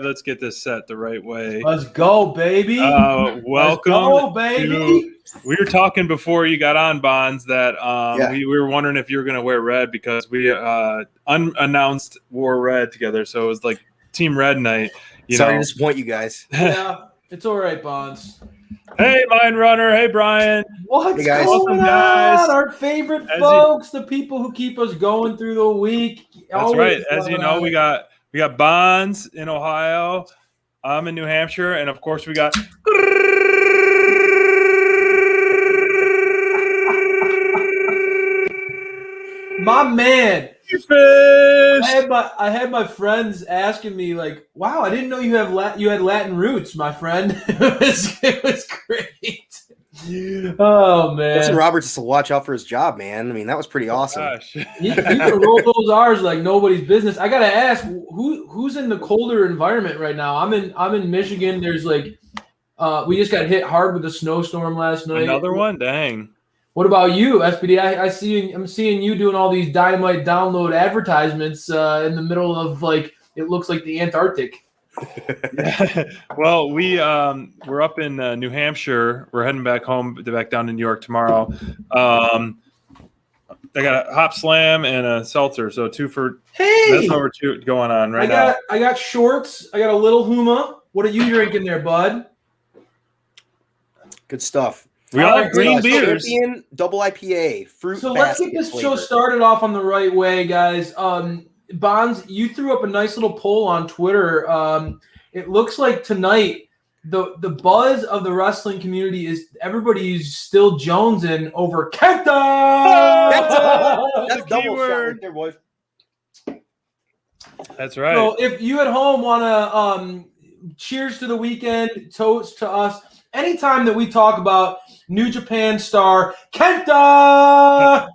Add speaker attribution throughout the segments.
Speaker 1: let's get this set the right way.
Speaker 2: Let's go, baby.
Speaker 1: Welcome.
Speaker 2: Let's go, baby.
Speaker 1: We were talking before you got on, Bonds, that we were wondering if you were going to wear red because we unannounced wore red together. So it was like Team Red night.
Speaker 3: Sorry to disappoint you guys.
Speaker 2: Yeah, it's all right, Bonds.
Speaker 1: Hey, Mind Runner. Hey, Brian.
Speaker 2: What's
Speaker 3: guys.
Speaker 2: going
Speaker 1: Welcome, guys.
Speaker 2: on? Our favorite folks, the people who keep us going through the week.
Speaker 1: That's right. As you know, we got Bonds in Ohio. I'm in New Hampshire, and of course we got
Speaker 2: my man.
Speaker 1: Fish.
Speaker 2: I had my friends asking me like, "Wow, I didn't know you had Latin roots, my friend." it was great. Oh man,
Speaker 3: Listen, Robert just to watch out for his job, man. I mean, that was pretty awesome.
Speaker 1: Gosh.
Speaker 2: You can roll those R's like nobody's business. I gotta ask, who's in the colder environment right now? I'm in Michigan. There's like, we just got hit hard with a snowstorm last night.
Speaker 1: Another one, dang.
Speaker 2: What about you, SPD? I'm seeing you doing all these Dynamite download advertisements in the middle of like it looks like the Antarctic.
Speaker 1: Well, we're up in New Hampshire. We're heading back home, back down to New York tomorrow. I got a hop slam and a seltzer, so two for.
Speaker 2: Hey,
Speaker 1: that's what we're going on right now.
Speaker 2: I got shorts. I got a little Huma. What are you drinking there, bud?
Speaker 3: Good stuff.
Speaker 1: We all have green beers.
Speaker 3: Champion double IPA fruit.
Speaker 2: So let's get this show started off on the right way, guys. Bonds, you threw up a nice little poll on Twitter. It looks like tonight the buzz of the wrestling community is everybody's still jonesing over Kenta.
Speaker 3: That's double shot right there, boys.
Speaker 1: That's right.
Speaker 2: So if you at home want to cheers to the weekend, toast to us, anytime that we talk about New Japan star Kenta,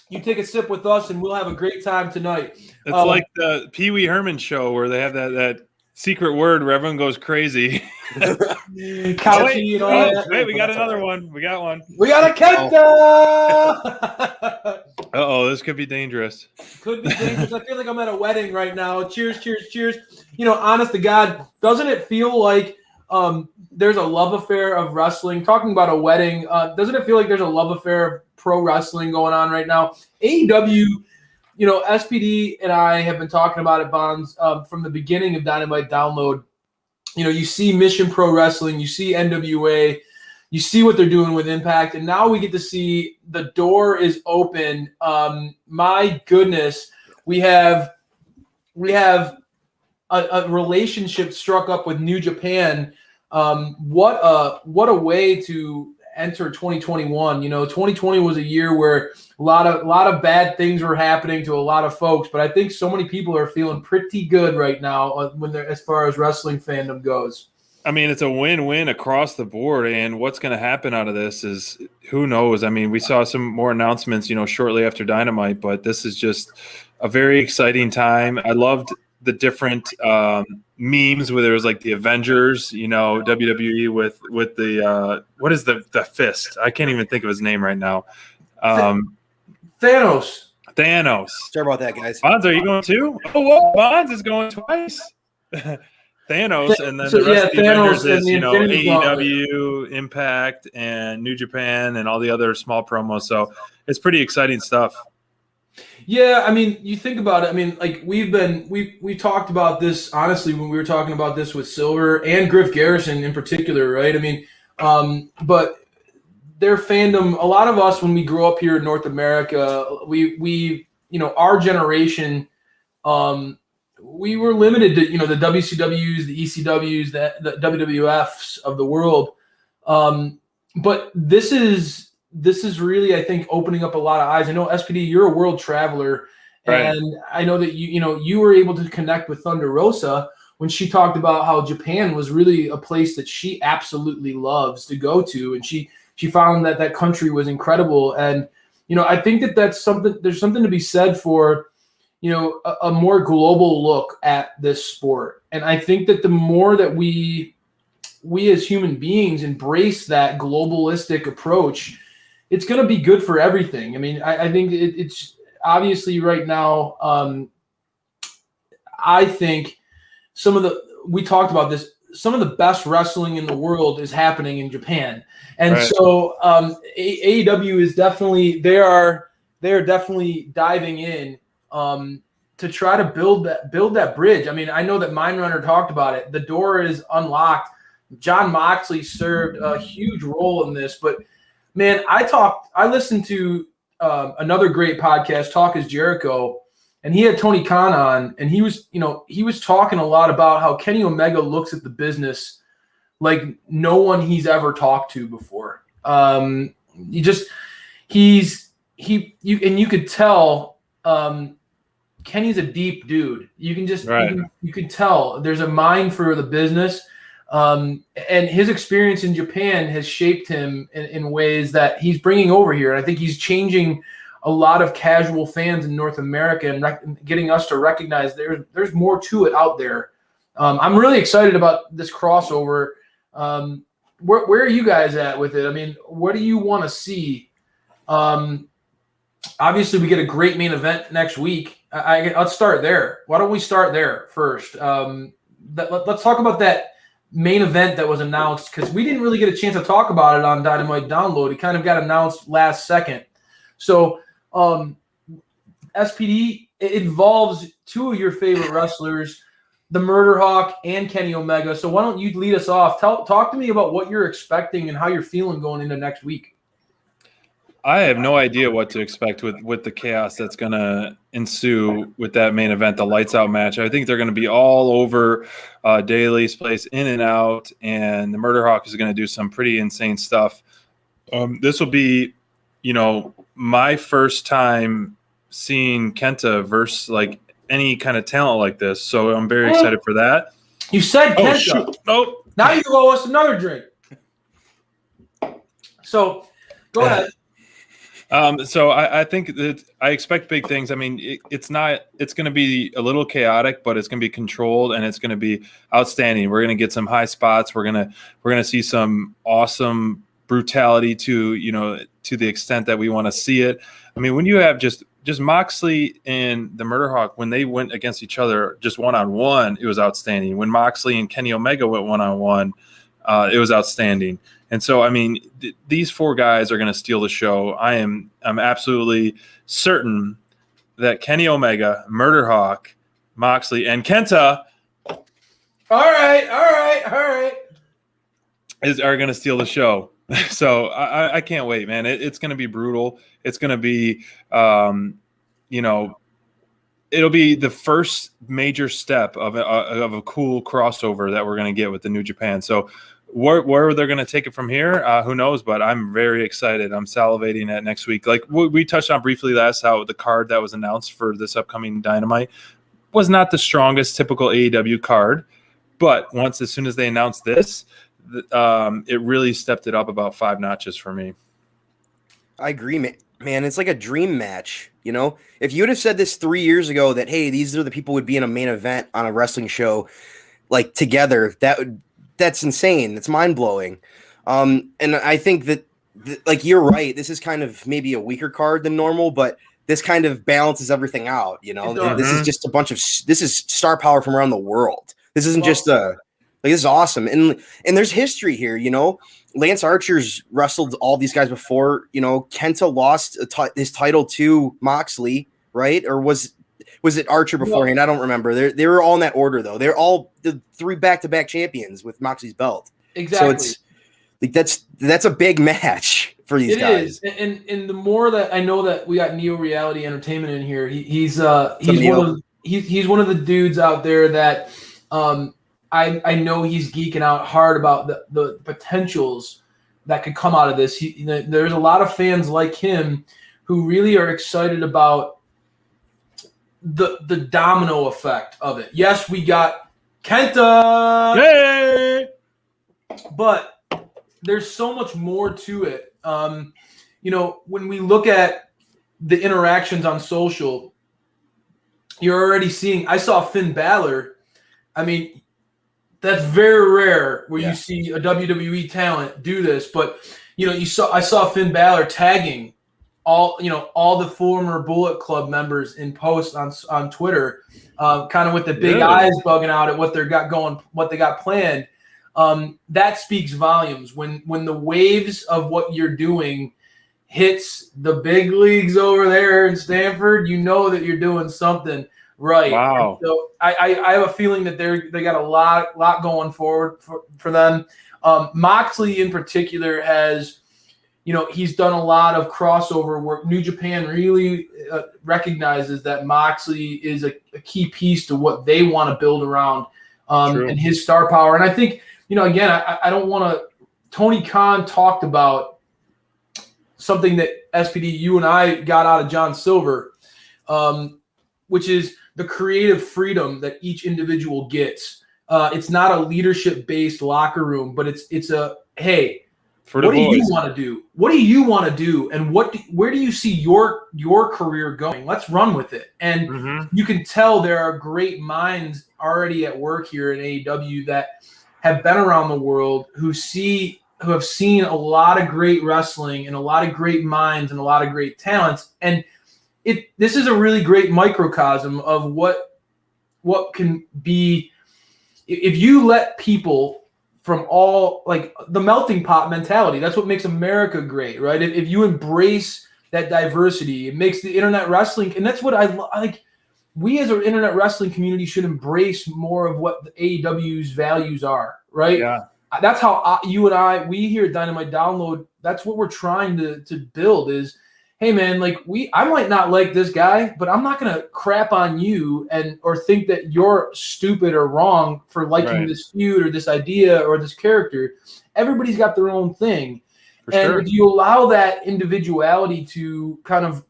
Speaker 2: you take a sip with us and we'll have a great time tonight.
Speaker 1: It's like the Pee Wee Herman show where they have that secret word where everyone goes crazy.
Speaker 2: Couchy and all that.
Speaker 1: Wait, we got another one. We got one.
Speaker 2: We got a Kenta.
Speaker 1: Uh-oh, this could be dangerous.
Speaker 2: Could be dangerous. I feel like I'm at a wedding right now. Cheers, cheers, cheers. Honest to God, doesn't it feel like there's a love affair of wrestling? Talking about a wedding, doesn't it feel like there's a love affair of pro wrestling going on right now? AEW, SPD and I have been talking about it, Bonds, from the beginning of Dynamite Download. You see Mission Pro Wrestling, you see NWA, you see what they're doing with Impact, and now we get to see the door is open. My goodness, we have a relationship struck up with New Japan. What a way to enter 2021. 2020 was a year where a lot of bad things were happening to a lot of folks, but I think so many people are feeling pretty good right now when they're as far as wrestling fandom goes.
Speaker 1: I mean, it's a win-win across the board, and what's going to happen out of this is who knows. I mean, we saw some more announcements, shortly after Dynamite, but this is just a very exciting time. I loved the different memes where there was like the Avengers, WWE with the what is the fist? I can't even think of his name right now.
Speaker 2: Thanos.
Speaker 3: Sorry about that, guys.
Speaker 1: Bonds, are you going too? Oh, whoa, Bonds is going twice. Thanos, and then the rest of the Avengers is, AEW, Impact, and New Japan, and all the other small promos. So it's pretty exciting stuff.
Speaker 2: Yeah, I mean, you think about it. I mean, like we talked about this honestly when we were talking about this with Silver and Griff Garrison in particular, right? I mean, but their fandom. A lot of us, when we grew up here in North America, we our generation, we were limited to the WCWs, the ECWs, the WWFs of the world. But this is really, I think, opening up a lot of eyes. I know, SPD, you're a world traveler,
Speaker 1: right.
Speaker 2: And I know that you were able to connect with Thunder Rosa when she talked about how Japan was really a place that she absolutely loves to go to, and she found that country was incredible. And I think that's something. There's something to be said for a more global look at this sport, and I think that the more that we as human beings embrace that globalistic approach, it's going to be good for everything. I mean, I think it's obviously right now, I think we talked about this. Some of the best wrestling in the world is happening in Japan, and
Speaker 1: right.
Speaker 2: so AEW is definitely they are definitely diving in to try to build that bridge. I mean, I know that Mindrunner talked about it. The door is unlocked. Jon Moxley served a huge role in this, but man, I listened to another great podcast, Talk is Jericho, and he had Tony Khan on, and he was talking a lot about how Kenny Omega looks at the business like no one he's ever talked to before. You could tell Kenny's a deep dude. You can just you can tell there's a mind for the business. And his experience in Japan has shaped him in ways that he's bringing over here. And I think he's changing a lot of casual fans in North America and getting us to recognize there's more to it out there. I'm really excited about this crossover. Where are you guys at with it? I mean, what do you want to see? Obviously, we get a great main event next week. Let's start there. Why don't we start there first? Let's talk about that main event that was announced, because we didn't really get a chance to talk about it on Dynamite Download. It kind of got announced last second. So SPD, it involves two of your favorite wrestlers, the Murder Hawk and Kenny Omega. So why don't you lead us off? Talk to me about what you're expecting and how you're feeling going into next week.
Speaker 1: I have no idea what to expect with the chaos that's going to ensue with that main event, the lights out match. I think they're going to be all over Daly's place, in and out, and the Murder Hawk is going to do some pretty insane stuff. This will be, my first time seeing Kenta versus like any kind of talent like this. So I'm very excited for that.
Speaker 2: You said Kenta.
Speaker 1: Shoot. Oh,
Speaker 2: now you owe us another drink. So go ahead.
Speaker 1: So I think that I expect big things. I mean, it's going to be a little chaotic, but it's going to be controlled and it's going to be outstanding. We're going to get some high spots. We're going to see some awesome brutality to the extent that we want to see it. I mean, when you have just Moxley and the Murder Hawk, when they went against each other just one-on-one, it was outstanding. When Moxley and Kenny Omega went one-on-one, it was outstanding. And so, I mean, these four guys are going to steal the show. I'm absolutely certain that Kenny Omega, Murder Hawk, Moxley, and Kenta
Speaker 2: All right.
Speaker 1: are going to steal the show. So I can't wait, man. It's going to be brutal. It's going to be, it'll be the first major step of a cool crossover that we're going to get with the New Japan. So where they're going to take it from here, who knows? But I'm very excited. I'm salivating at next week. Like we touched on briefly last, how the card that was announced for this upcoming Dynamite was not the strongest typical AEW card. But as soon as they announced this, it really stepped it up about 5 notches for me.
Speaker 3: I agree, man. It's like a dream match. If you would have said this 3 years ago that, hey, these are the people who would be in a main event on a wrestling show, like together, that's insane. It's mind blowing. And I think that, like, you're right. This is kind of maybe a weaker card than normal, but this kind of balances everything out. This is just this is star power from around the world. This isn't just this is awesome. And there's history here. Lance Archer's wrestled all these guys before. Kenta lost his title to Moxley, right? Or was it Archer beforehand? I don't remember. They were all in that order, though. They're all the 3 back-to-back champions with Moxley's belt.
Speaker 2: Exactly.
Speaker 3: So it's like that's a big match for these guys.
Speaker 2: It is, and the more that I know that we got Neo Reality Entertainment in here, he's one of the dudes out there that I know he's geeking out hard about the potentials that could come out of this. There's a lot of fans like him who really are excited about the domino effect of it. Yes, we got Kenta,
Speaker 1: Yay!
Speaker 2: But there's so much more to it. When we look at the interactions on social, you're already seeing. I saw Finn Balor. I mean, that's very rare where you see a WWE talent do this. But I saw Finn Balor tagging all the former Bullet Club members in posts on Twitter, kind of with the big eyes bugging out at what they got planned. That speaks volumes. When the waves of what you're doing hits the big leagues over there in Stanford, you know that you're doing something right.
Speaker 1: Wow.
Speaker 2: And so I have a feeling that they got a lot going forward for them. Moxley in particular has, he's done a lot of crossover work. New Japan really recognizes that Moxley is a key piece to what they want to build around and his star power. And I think, again, I don't want to – Tony Khan talked about something that SPD, you and I got out of John Silver, which is the creative freedom that each individual gets. It's not a leadership-based locker room, but it's a, hey – what do you want to do? What do you want to do? And where do you see your career going? Let's run with it. And you can tell there are great minds already at work here in AEW that have been around the world who have seen a lot of great wrestling and a lot of great minds and a lot of great talents. And this is a really great microcosm of what can be if you let people from all, like, the melting pot mentality. That's what makes America great, right? If you embrace that diversity, it makes the internet wrestling, and that's what I like. We as an internet wrestling community should embrace more of what the AEW's values are, right?
Speaker 1: Yeah.
Speaker 2: That's how you and we here at Dynamite Download, that's what we're trying to build is, hey man, like I might not like this guy, but I'm not gonna crap on you or think that you're stupid or wrong for liking this feud or this idea or this character. Everybody's got their own thing. If you allow that individuality to kind of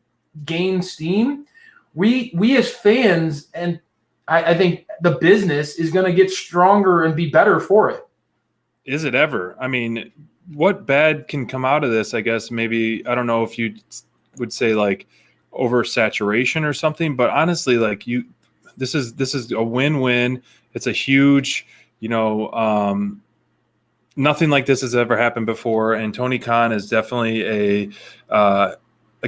Speaker 2: gain steam, we as fans, and I think the business is gonna get stronger and be better for it.
Speaker 1: Is it ever? I mean, what bad can come out of this? I guess maybe, I don't know if you would say like oversaturation or something, but honestly, like this is a win-win. It's a huge, nothing like this has ever happened before. And Tony Khan is definitely a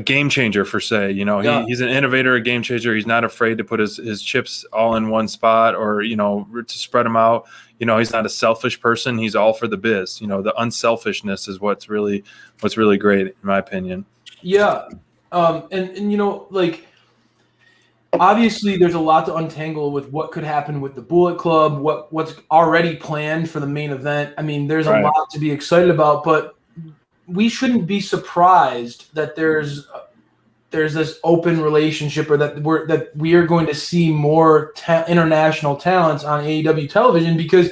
Speaker 1: game changer for say, he's an innovator, a game changer. He's not afraid to put his chips all in one spot or, to spread them out. He's not a selfish person. He's all for the biz. The unselfishness is what's really great in my opinion.
Speaker 2: Yeah. Like, obviously there's a lot to untangle with what could happen with the Bullet Club, what's already planned for the main event. I mean, there's a lot to be excited about, but we shouldn't be surprised that there's this open relationship or that we are going to see more international talents on AEW television because,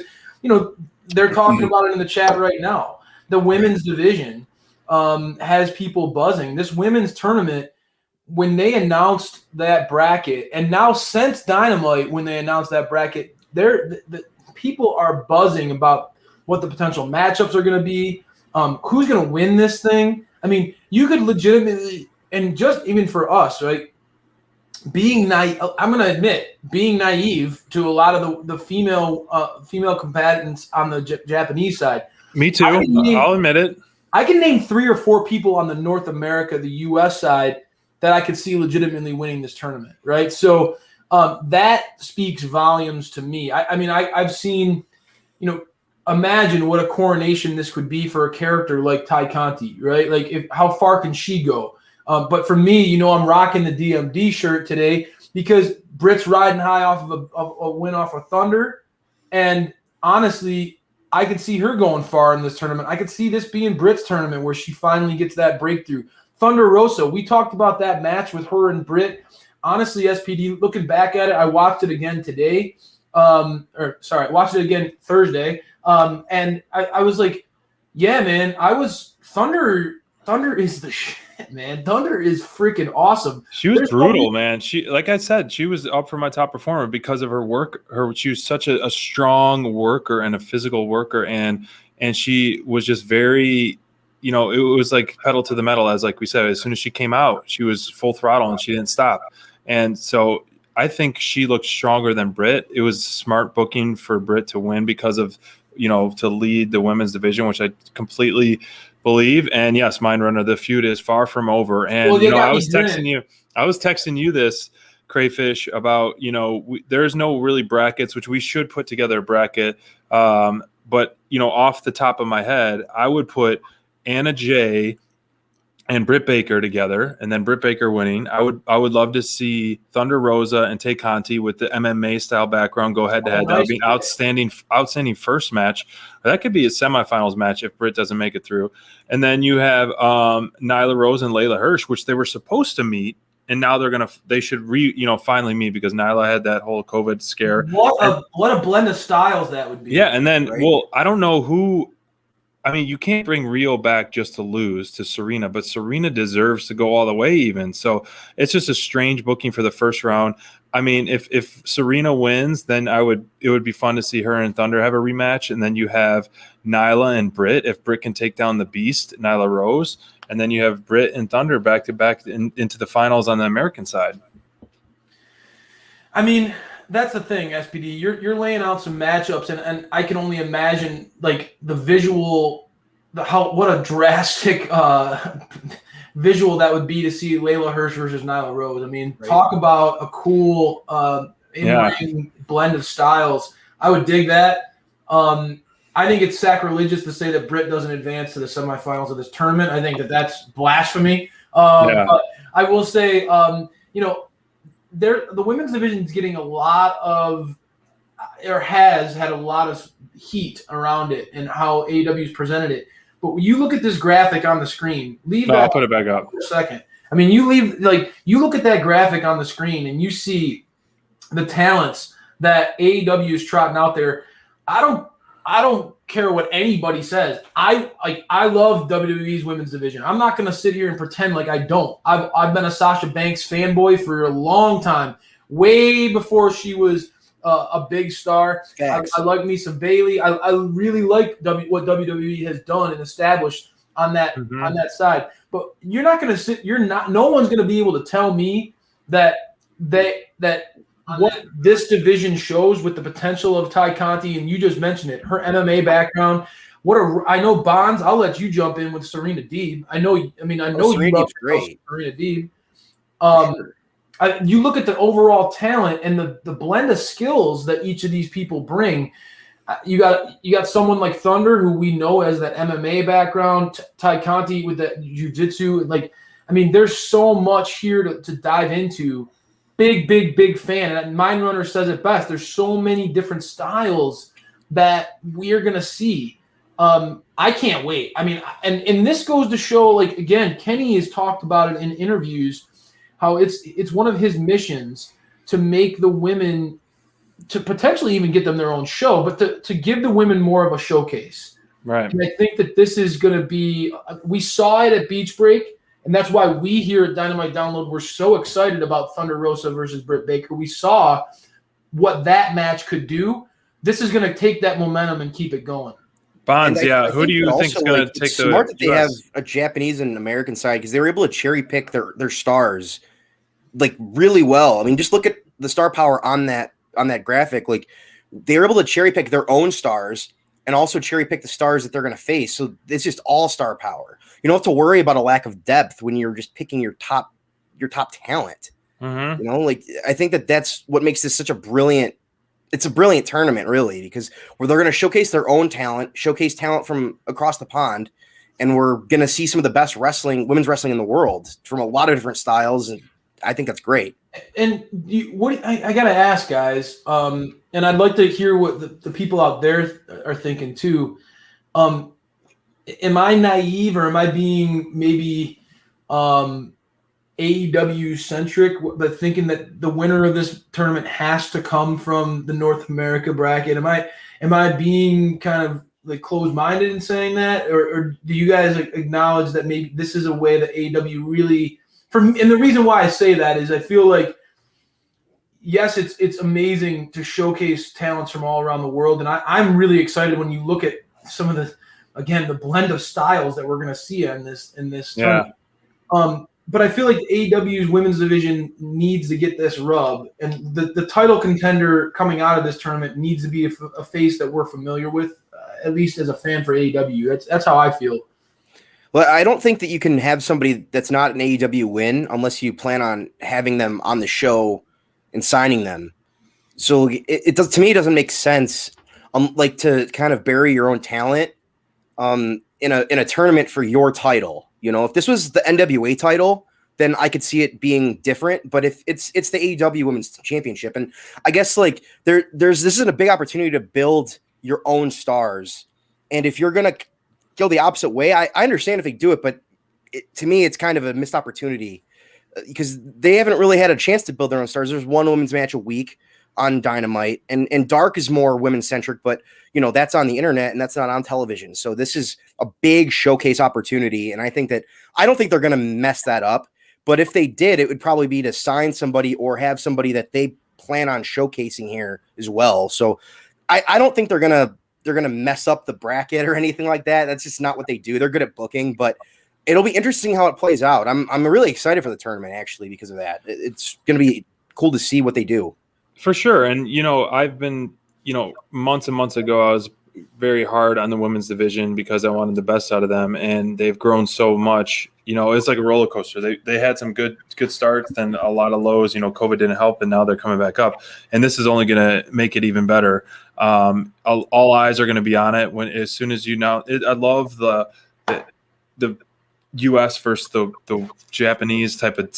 Speaker 2: they're talking about it in the chat right now. The women's division has people buzzing. This women's tournament, when they announced that bracket, and now since Dynamite, when they announced that bracket, the people are buzzing about what the potential matchups are going to be, who's going to win this thing. I mean, you could legitimately, and just even for us, right, being naive, I'm going to admit, being naive to a lot of the female combatants on the Japanese side.
Speaker 1: Me too. I'll admit it.
Speaker 2: I can name 3 or 4 people on the North America, the U.S. side, that I could see legitimately winning this tournament, right? So that speaks volumes to me. I've seen, imagine what a coronation this could be for a character like Ty Conti, right? Like, how far can she go? But for me, I'm rocking the DMD shirt today because Britt's riding high off of a win off of Thunder, and honestly, I could see her going far in this tournament. I could see this being Britt's tournament where she finally gets that breakthrough. Thunder Rosa, we talked about that match with her and Britt. Honestly, SPD, looking back at it, I watched it again today. Watched it again Thursday. And I was like, yeah, man, Thunder is the shit, man. Thunder is freaking awesome.
Speaker 1: She was brutal, man. She, like I said, she was up for my top performer because of her work. She was such a strong worker and a physical worker, and she was just very, it was like pedal to the metal, as like we said. As soon as she came out, she was full throttle and she didn't stop. And so I think she looked stronger than Britt. It was smart booking for Britt to win because of, to lead the women's division, which I completely believe. And yes, Mind Runner, the feud is far from over. And
Speaker 2: Well,
Speaker 1: I was texting you this, Crayfish, about there's no really brackets, which we should put together a bracket. But off the top of my head, I would put Anna Jay and Britt Baker together, and then Britt Baker winning. I would love to see Thunder Rosa and Tay Conti with the MMA style background go head to head. That would be an outstanding first match. That could be a semifinals match if Britt doesn't make it through. And then you have Nyla Rose and Layla Hirsch, which they were supposed to meet, and now they should finally meet because Nyla had that whole COVID scare.
Speaker 2: What a blend of styles that would be.
Speaker 1: Yeah, and then I don't know who. I mean, you can't bring Rio back just to lose to Serena, but Serena deserves to go all the way even. So it's just a strange booking for the first round. I mean, if Serena wins, then it would be fun to see her and Thunder have a rematch. And then you have Nyla and Britt, if Britt can take down the beast, Nyla Rose. And then you have Britt and Thunder back to back into the finals on the American side.
Speaker 2: I mean, that's the thing, SPD. You're laying out some matchups, and I can only imagine like the visual, what a drastic visual that would be to see Layla Hirsch versus Nyla Rose. I mean, talk about a cool in-ring blend of styles. I would dig that. I think it's sacrilegious to say that Britt doesn't advance to the semifinals of this tournament. I think that's blasphemy. But I will say, the women's division is getting a lot of, or has had a lot of heat around it and how AEW's presented it. But when you look at this graphic on the screen,
Speaker 1: I'll put it back up
Speaker 2: for a second. I mean, you look at that graphic on the screen and you see the talents that AEW is trotting out there. I don't care what anybody says. I love WWE's women's division. I'm not going to sit here and pretend like I don't. I've been a Sasha Banks fanboy for a long time, way before she was a big star. I like me some Bayley. I really like what WWE has done and established on that on that side. But you're not going to sit. No one's going to be able to tell me that what this division shows with the potential of Tay Conti, and you just mentioned it, her MMA background. I know Bonds. I'll let you jump in with Serena Deeb. I know you love Serena Deeb. You look at the overall talent and the blend of skills that each of these people bring. You got someone like Thunder, who we know has that MMA background. Tay Conti with that jiu-jitsu. There's so much here to dive into. Big fan. And Mind Runner says it best. There's so many different styles that we're going to see. I can't wait. And this goes to show, again, Kenny has talked about it in interviews, how it's one of his missions to make the women, to potentially even get them their own show, but to give the women more of a showcase.
Speaker 1: Right.
Speaker 2: And I think that this is going to be – we saw it at Beach Break. And that's why we here at Dynamite Download were so excited about Thunder Rosa versus Britt Baker. We saw what that match could do. This is going to take that momentum and keep it going.
Speaker 1: Bonds, who do you think is going to take the –
Speaker 3: smart that they have a Japanese and American side because they were able to cherry pick their stars really well. Just look at the star power on that graphic. They were able to cherry pick their own stars and also cherry pick the stars that they're going to face. So it's just all star power. You don't have to worry about a lack of depth when you're just picking your top talent.
Speaker 1: Mm-hmm.
Speaker 3: I think that's what makes this such a brilliant tournament, really, because where they're going to showcase their own talent, showcase talent from across the pond, and we're going to see some of the best women's wrestling in the world from a lot of different styles. And I think that's great.
Speaker 2: And I got to ask, guys, and I'd like to hear what the people out there are thinking too. Am I naive, or am I being maybe AEW centric, but thinking that the winner of this tournament has to come from the North America bracket? Am I being kind of closed-minded in saying that, or do you guys acknowledge that maybe this is a way that AEW really? And the reason why I say that is I feel like, yes, it's amazing to showcase talents from all around the world, and I'm really excited when you look at some of the blend of styles that we're going to see in this tournament. But I feel like AEW's women's division needs to get this rub, and the title contender coming out of this tournament needs to be a face that we're familiar with, at least as a fan for AEW. That's how I feel.
Speaker 3: But I don't think that you can have somebody that's not an AEW win unless you plan on having them on the show and signing them. So it does, to me, it doesn't make sense, like, to kind of bury your own talent in a tournament for your title. You know, if this was the NWA title, then I could see it being different. But if it's the AEW Women's Championship, and I guess like this is a big opportunity to build your own stars. And if you're gonna go the opposite way, I understand if they do it, but to me, it's kind of a missed opportunity because they haven't really had a chance to build their own stars. There's one women's match a week on Dynamite, and Dark is more women centric, but you know, that's on the internet and that's not on television. So this is a big showcase opportunity. And I don't think they're going to mess that up, but if they did, it would probably be to sign somebody or have somebody that they plan on showcasing here as well. So I don't think they're going to mess up the bracket or anything like that. That's just not what they do. They're good at booking, but it'll be interesting how it plays out. I'm really excited for the tournament actually, because of that. It's going to be cool to see what they do.
Speaker 1: For sure. And, you know, I've been, you know, months and months ago, I was very hard on the women's division because I wanted the best out of them. And they've grown so much. You know, it's like a roller coaster. They had some good starts, then a lot of lows. You know, COVID didn't help, and now they're coming back up. And this is only going to make it even better. All eyes are going to be on it as soon as you know. I love the U.S. versus the Japanese type of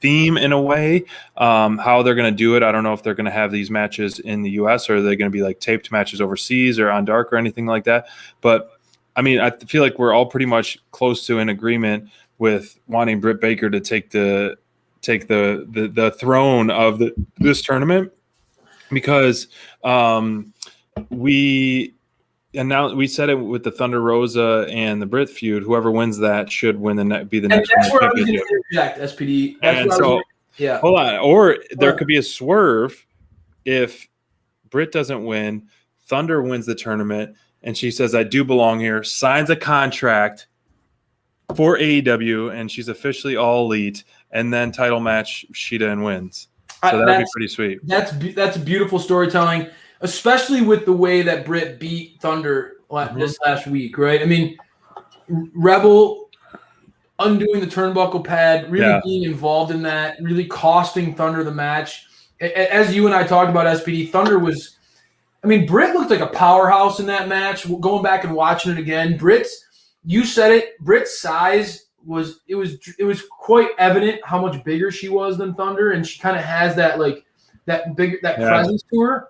Speaker 1: theme in a way. How they're going to do it, I don't know if they're going to have these matches in the U.S. or are they going to be like taped matches overseas or on Dark or anything like that. But I mean, I feel like we're all pretty much close to an agreement with wanting Britt Baker to take the throne of this tournament, because we said it with the Thunder Rosa and the Britt feud. Whoever wins that should win be the next.
Speaker 2: And that's where I was going to interject, SPD. Yeah.
Speaker 1: Hold on. Or there could be a swerve if Britt doesn't win, Thunder wins the tournament, and she says, "I do belong here," signs a contract for AEW, and she's officially all elite, and then title match Shida and wins. So that would be pretty sweet.
Speaker 2: That's beautiful storytelling, especially with the way that Britt beat Thunder this last week, right? I mean, Rebel undoing the turnbuckle pad, really being involved in that, really costing Thunder the match. As you and I talked about, SPD, Thunder was – I mean, Britt looked like a powerhouse in that match. Going back and watching it again, you said it, Britt's size was quite evident how much bigger she was than Thunder, and she kind of has that presence to her,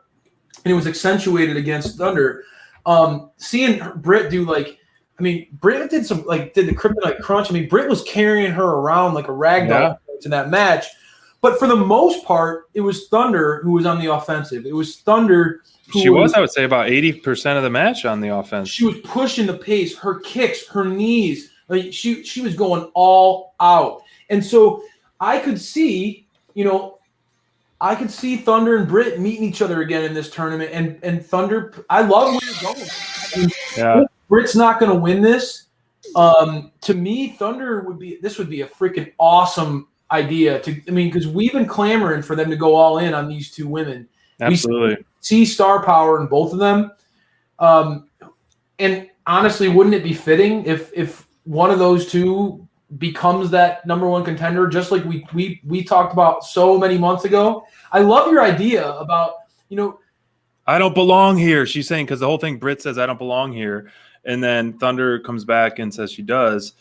Speaker 2: and it was accentuated against Thunder. Seeing Britt do Britt did the kryptonite crunch. I mean, Britt was carrying her around like a rag doll in that match. But for the most part, it was Thunder who was on the offensive. It was Thunder.
Speaker 1: I would say, about 80% of the match on the offense. She
Speaker 2: was pushing the pace, her kicks, her knees. Like she was going all out. And so I could see Thunder and Britt meeting each other again in this tournament. And Thunder, I love where you're going. Britt's not going to win this. To me, Thunder would be a freaking awesome idea because we've been clamoring for them to go all in on these two women.
Speaker 1: Absolutely.
Speaker 2: We see star power in both of them. And honestly, wouldn't it be fitting if one of those two becomes that number one contender, just like we talked about so many months ago? I love your idea about,
Speaker 1: I don't belong here. She's saying, because the whole thing, Britt says, "I don't belong here." And then Thunder comes back and says she does,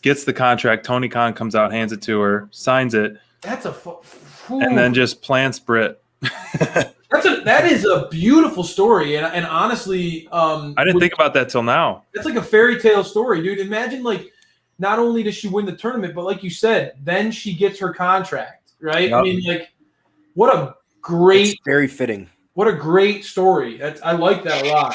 Speaker 1: gets the contract. Tony Khan comes out, hands it to her, signs it. And then just plants Britt.
Speaker 2: That is a beautiful story, and honestly,
Speaker 1: I didn't think about that till now.
Speaker 2: That's like a fairy tale story, dude. Imagine, not only does she win the tournament, but like you said, then she gets her contract, right? Yep. I mean, what a great,
Speaker 3: it's very fitting.
Speaker 2: What a great story. I like that a lot.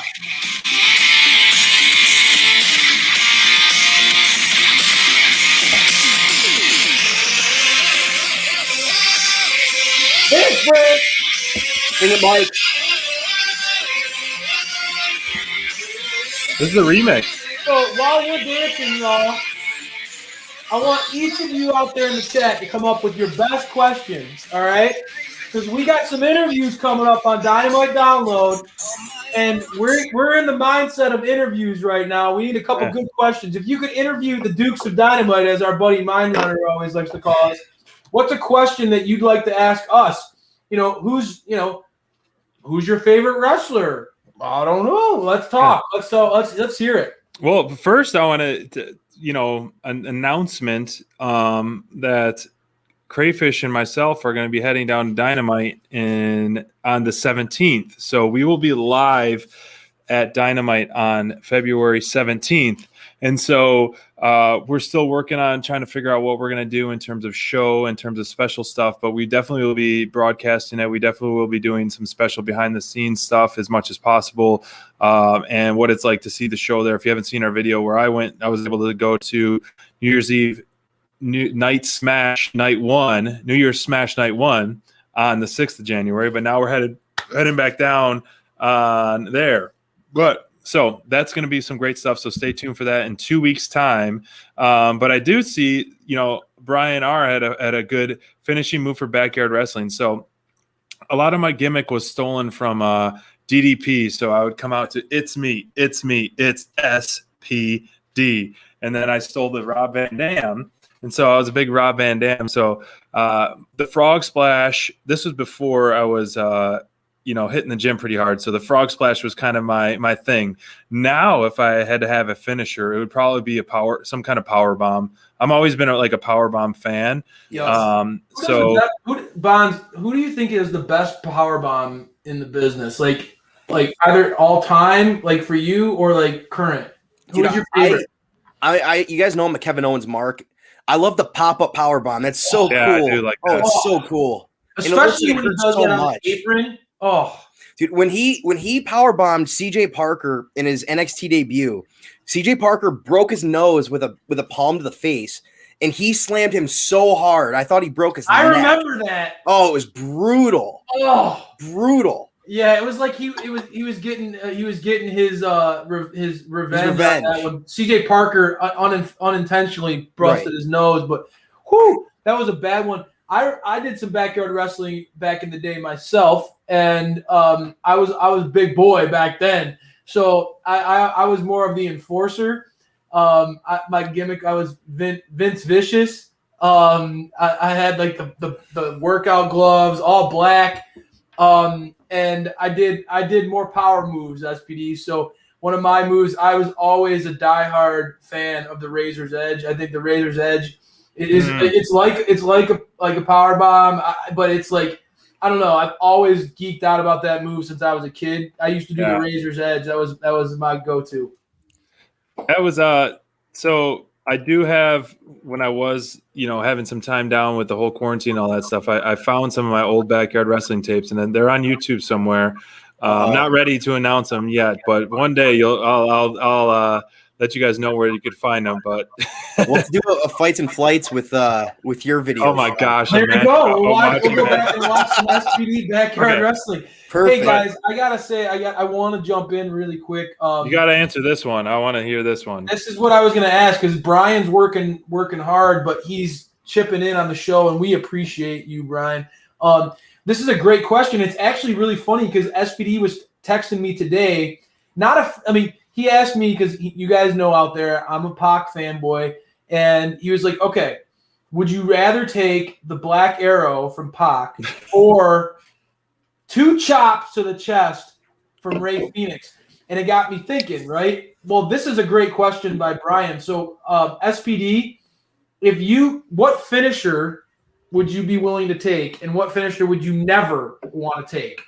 Speaker 2: Thanks, Britt.
Speaker 3: Bring it, Mike.
Speaker 1: This is a remix.
Speaker 2: So while we're dancing, y'all, I want each of you out there in the chat to come up with your best questions, all right? because we got some interviews coming up on Dynamite Download, and we're in the mindset of interviews right now. We need a couple good questions. If you could interview the Dukes of Dynamite, as our buddy Mindrunner always likes to call us, what's a question that you'd like to ask us? Who's your favorite wrestler? I don't know. Let's talk. Let's hear it.
Speaker 1: Well, first I want to an announcement that Crayfish and myself are going to be heading down to Dynamite on the 17th. So we will be live at Dynamite on February 17th. And so we're still working on trying to figure out what we're going to do in terms of show, in terms of special stuff, but we definitely will be broadcasting it. We definitely will be doing some special behind the scenes stuff as much as possible. And what it's like to see the show there. If you haven't seen our video where I was able to go to New Year's Eve New Year's Smash Night 1 on the 6th of January, but now we're heading back down there. So that's going to be some great stuff. So stay tuned for that in 2 weeks' time. But I do see, Brian R. had a good finishing move for Backyard Wrestling. So a lot of my gimmick was stolen from DDP. So I would come out to it's me, it's SPD. And then I stole the Rob Van Dam. And so I was a big Rob Van Dam. So the Frog Splash, this was before I was hitting the gym pretty hard. So the Frog Splash was kind of my thing. Now, if I had to have a finisher, it would probably be some kind of power bomb. I'm always been a power bomb fan.
Speaker 2: Yes. Who do you think is the best power bomb in the business? Like either all time, like for you, or like current? Who's your favorite?
Speaker 3: You guys know I'm a Kevin Owens mark. I love the pop-up power bomb. That's so cool.
Speaker 1: I do like that.
Speaker 3: It's so cool.
Speaker 2: Especially when he does it on the apron. Oh,
Speaker 3: dude, when he power bombed CJ Parker in his NXT debut, CJ Parker broke his nose with a palm to the face, and he slammed him so hard. I thought he broke his neck.
Speaker 2: I remember that.
Speaker 3: Oh, it was brutal.
Speaker 2: Oh,
Speaker 3: brutal.
Speaker 2: Yeah, it was like he was getting his revenge. On that when CJ Parker unintentionally busted his nose, but that was a bad one. I did some backyard wrestling back in the day myself, and I was big boy back then. So I was more of the enforcer. My gimmick, I was Vince Vicious. I had like the workout gloves, all black. And I did more power moves, SPD. So one of my moves, I was always a diehard fan of the Razor's Edge. I think the Razor's Edge it's like a power bomb, but it's like, I don't know. I've always geeked out about that move since I was a kid. I used to do the Razor's Edge. That was my go-to.
Speaker 1: That was so I do have, when I was, having some time down with the whole quarantine and all that stuff, I found some of my old backyard wrestling tapes, and then they're on YouTube somewhere. I'm not ready to announce them yet, but one day I'll let you guys know where you could find them. But
Speaker 3: we'll do a fights and flights with your video.
Speaker 1: Oh my gosh!
Speaker 2: There you go. We'll go back and watch some SPD backyard wrestling.
Speaker 3: Perfect.
Speaker 2: Hey guys, I gotta say, I want to jump in really quick.
Speaker 1: You gotta answer this one. I want to hear this one.
Speaker 2: This is what I was gonna ask, because Brian's working hard, but he's chipping in on the show, and we appreciate you, Brian. This is a great question. It's actually really funny because SPD was texting me today. He asked me, because you guys know out there, I'm a Pac fanboy, and he was like, okay, would you rather take the Black Arrow from Pac or 2 chops to the chest from Rey Fenix? And it got me thinking, right? Well, this is a great question by Brian. So, SPD, what finisher would you be willing to take, and what finisher would you never want to take?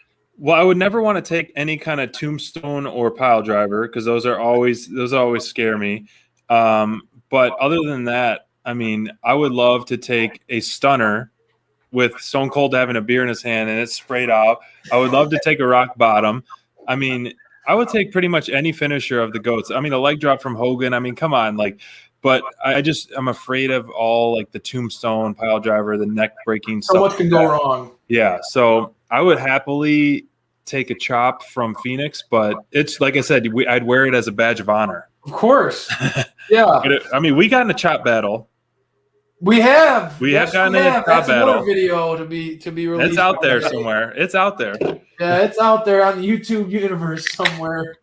Speaker 1: Well, I would never want to take any kind of tombstone or pile driver, because those always scare me. But other than that, I would love to take a stunner with Stone Cold having a beer in his hand and it's sprayed out. I would love to take a rock bottom. I would take pretty much any finisher of the GOATs. A leg drop from Hogan. Come on, but I'm afraid of all the tombstone, pile driver, the neck breaking stuff.
Speaker 2: So much can go wrong.
Speaker 1: Yeah, so I would happily take a chop from Phoenix, but it's like I said, I'd wear it as a badge of honor.
Speaker 2: Of course. Yeah.
Speaker 1: But we got in a chop battle.
Speaker 2: We have
Speaker 1: gotten a top
Speaker 2: That's
Speaker 1: battle.
Speaker 2: another video to be released.
Speaker 1: It's out there somewhere. It's out there.
Speaker 2: Yeah, it's out there on the YouTube universe somewhere.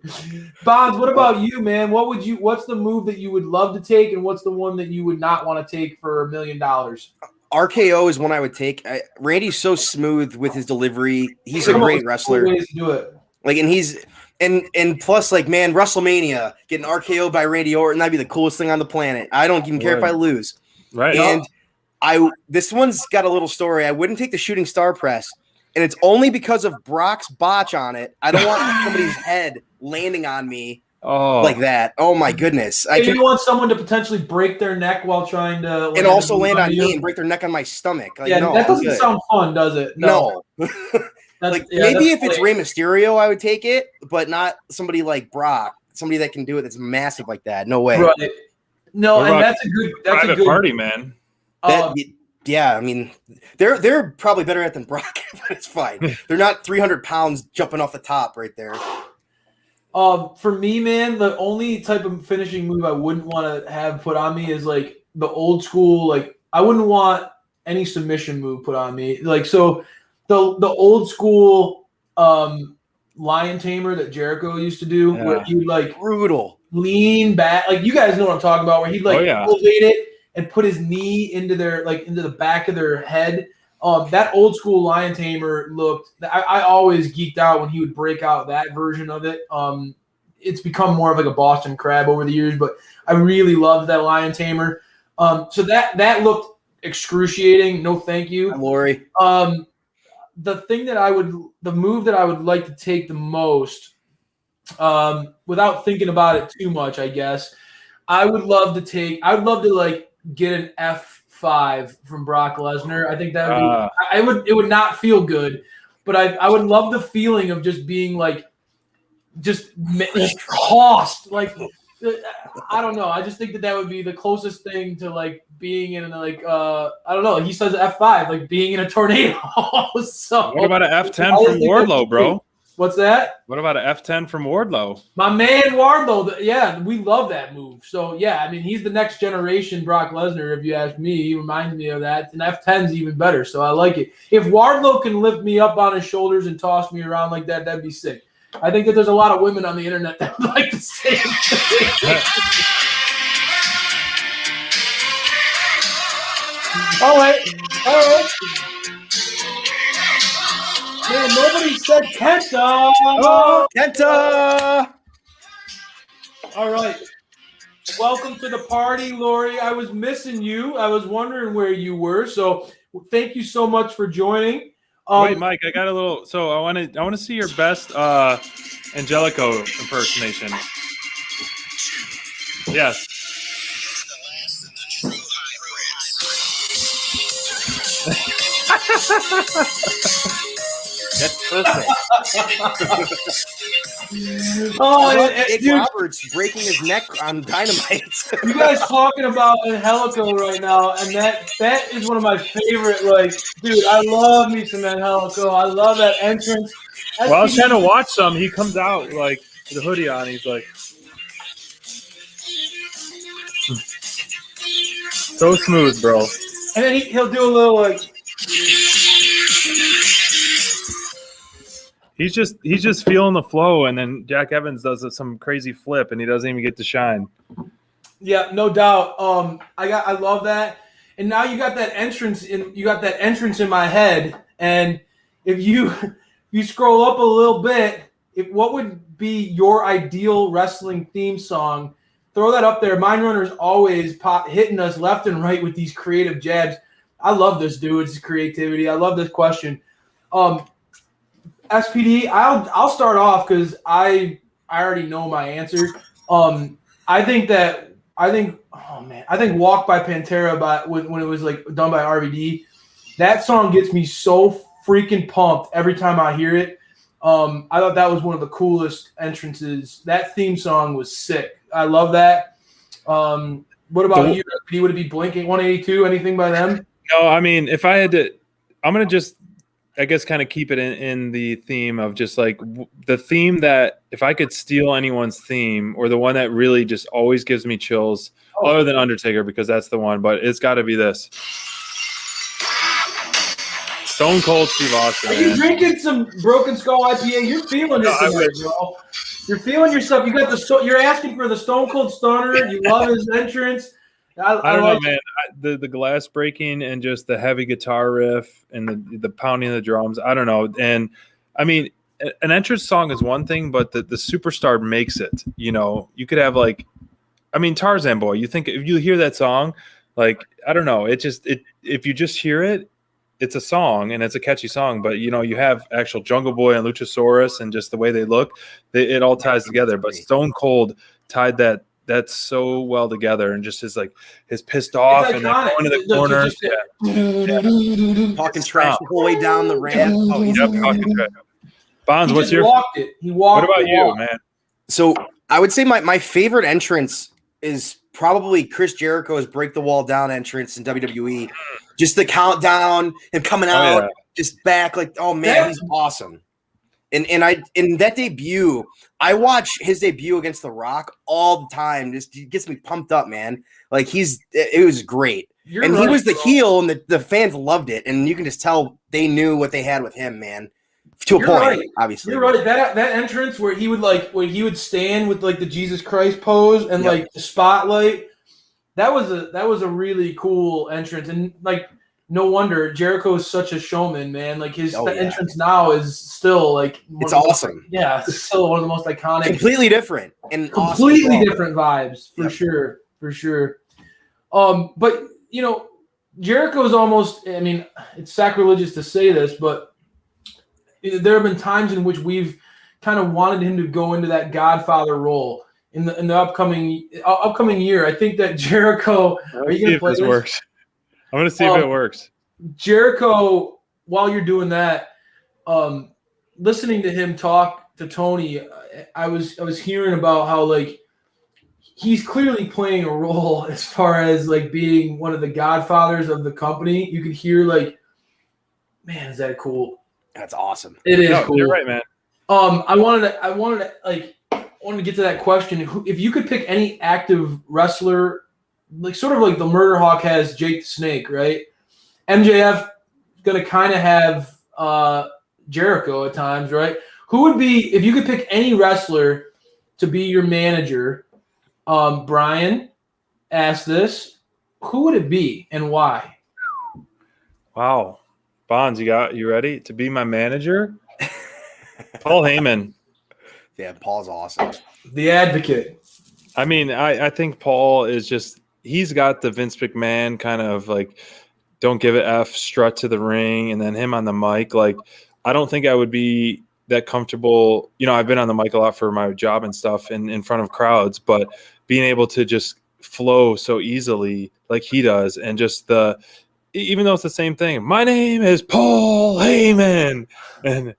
Speaker 2: Bonds, what about you, man? What's the move that you would love to take, and what's the one that you would not want to take for $1 million?
Speaker 3: RKO is one I would take. Randy's so smooth with his delivery. He's a great wrestler.
Speaker 2: Ways to do it.
Speaker 3: Like, and plus, like, man, WrestleMania getting RKO by Randy Orton, that'd be the coolest thing on the planet. I don't even care if I lose.
Speaker 1: Right.
Speaker 3: And this one's got a little story. I wouldn't take the shooting star press, and it's only because of Brock's botch on it. I don't want somebody's head landing on me like that. Oh my goodness!
Speaker 2: You don't want someone to potentially break their neck while trying to,
Speaker 3: and also land on me and break their neck on my stomach. Like, no,
Speaker 2: that doesn't sound fun, does it?
Speaker 3: No. Maybe if it's Rey Mysterio, I would take it, but not somebody like Brock, somebody that can do it that's massive like that. No way.
Speaker 2: Right. No, and that's a good
Speaker 1: party, man.
Speaker 3: Yeah, I mean, they're probably better at it than Brock, but it's fine. They're not 300 pounds jumping off the top right there.
Speaker 2: For me, man, the only type of finishing move I wouldn't want to have put on me is like the old school. Like, I wouldn't want any submission move put on me. Like, so the old school lion tamer that Jericho used to do, where he would like
Speaker 3: brutal
Speaker 2: lean back. Like, you guys know what I'm talking about, where he'd like elevate it and put his knee into the back of their head. That old school lion tamer looked. I always geeked out when he would break out that version of it. It's become more of like a Boston Crab over the years, but I really loved that lion tamer. So that looked excruciating. No, thank you,
Speaker 3: Lori.
Speaker 2: The move that I would like to take the most, without thinking about it too much, I guess, I'd love to like get an F5 from Brock Lesnar. I think that would be, it would not feel good, but I would love the feeling of just being like, just tossed. Like, I don't know. I just think that would be the closest thing to like being in like, I don't know. He says F5, like being in a tornado. So
Speaker 1: what about an F10 from Wardlow, bro?
Speaker 2: What's that?
Speaker 1: What about an F10 from Wardlow?
Speaker 2: My man Wardlow, yeah, we love that move. So, yeah, I mean, he's the next generation Brock Lesnar, if you ask me. He reminds me of that. And F10's even better, so I like it. If Wardlow can lift me up on his shoulders and toss me around like that, that'd be sick. I think that there's a lot of women on the internet that would like the same thing. All right. Man, nobody said Kenta.
Speaker 3: Oh, Kenta.
Speaker 2: All right. Welcome to the party, Lori. I was missing you. I was wondering where you were. So thank you so much for joining.
Speaker 1: Wait, Mike, I got a little. So I want to see your best Angelico impersonation. Yes.
Speaker 3: That's perfect.
Speaker 2: Dude,
Speaker 3: Roberts breaking his neck on Dynamite.
Speaker 2: You guys talking about Angelico right now, and that is one of my favorite. Like, dude, I love me some Angelico. I love that entrance.
Speaker 1: Well, I was trying to watch some. He comes out like with a hoodie on. He's like, so smooth, bro.
Speaker 2: And then he'll do a little like.
Speaker 1: He's just feeling the flow, and then Jack Evans does some crazy flip, and he doesn't even get to shine.
Speaker 2: Yeah, no doubt. I love that. And now you got that entrance in my head. And if you scroll up a little bit, what would be your ideal wrestling theme song? Throw that up there. Mind Runner's always hitting us left and right with these creative jabs. I love this dude's creativity. I love this question. SPD, I'll start off because I already know my answer. I think Walk by Pantera when it was like done by RVD, that song gets me so freaking pumped every time I hear it. I thought that was one of the coolest entrances. That theme song was sick. I love that. What about you? Would it be Blink 182? Anything by them?
Speaker 1: No, I mean, if I had to, I'm gonna just I guess kind of keep it in the theme of just like the theme that if I could steal anyone's theme or the one that really just always gives me chills, other than Undertaker, because that's the one, but it's got to be this. Stone Cold Steve Austin.
Speaker 2: Are you drinking some Broken Skull IPA? You're feeling it tonight, bro. You're feeling yourself. You got you're asking for the Stone Cold Stunner. You love his entrance.
Speaker 1: I don't know, man. The glass breaking and just the heavy guitar riff and the pounding of the drums. I don't know. And I mean, an entrance song is one thing, but the superstar makes it. You know, you could have like, I mean, Tarzan Boy. You think if you hear that song, like I don't know, if you just hear it, it's a song and it's a catchy song. But you know, you have actual Jungle Boy and Luchasaurus and just the way they look, it all ties together. But Stone Cold tied that's so well together, and just his pissed off and then going to the corner,
Speaker 3: talking trash the whole way down the ramp.
Speaker 1: Talking trash. Bonds, what's your?
Speaker 2: He walked.
Speaker 1: What about you, man?
Speaker 3: So I would say my favorite entrance is probably Chris Jericho's "Break the Wall Down" entrance in WWE. Just the countdown, him coming out, just back like, oh man, he's awesome. And in that debut, I watch his debut against The Rock all the time. Just gets me pumped up, man. Like it was great. He was the heel, and the fans loved it. And you can just tell they knew what they had with him, man. To a point, obviously.
Speaker 2: You're right. That entrance where he would stand with like the Jesus Christ pose and like the spotlight. That was a really cool entrance, and like. No wonder Jericho is such a showman, man. Like his entrance now is still like
Speaker 3: it's awesome.
Speaker 2: It's still one of the most iconic.
Speaker 3: Completely different and
Speaker 2: completely different vibes for sure. But you know, Jericho's almost. I mean, it's sacrilegious to say this, but there have been times in which we've kind of wanted him to go into that Godfather role in the upcoming year. I think that Jericho. Are you going to play this?
Speaker 1: Works. I'm going to see if it works.
Speaker 2: Jericho, while you're doing that, listening to him talk to Tony, I was hearing about how like he's clearly playing a role as far as like being one of the godfathers of the company. You could hear like, man, is that cool?
Speaker 3: That's awesome.
Speaker 2: It is cool.
Speaker 1: You're right, man.
Speaker 2: I wanted to get to that question. If you could pick any active wrestler. Like sort of like the Murder Hawk has Jake the Snake, right? MJF gonna kind of have Jericho at times, right? Who would be if you could pick any wrestler to be your manager? Brian asked this. Who would it be and why?
Speaker 1: Wow, Bonds, you ready to be my manager? Paul Heyman.
Speaker 3: Yeah, Paul's awesome.
Speaker 2: The Advocate.
Speaker 1: I mean, I think Paul is just. He's got the Vince McMahon kind of like don't give a F strut to the ring and then him on the mic. Like, I don't think I would be that comfortable. You know, I've been on the mic a lot for my job and stuff in front of crowds, but being able to just flow so easily like he does and just even though it's the same thing. My name is Paul Heyman and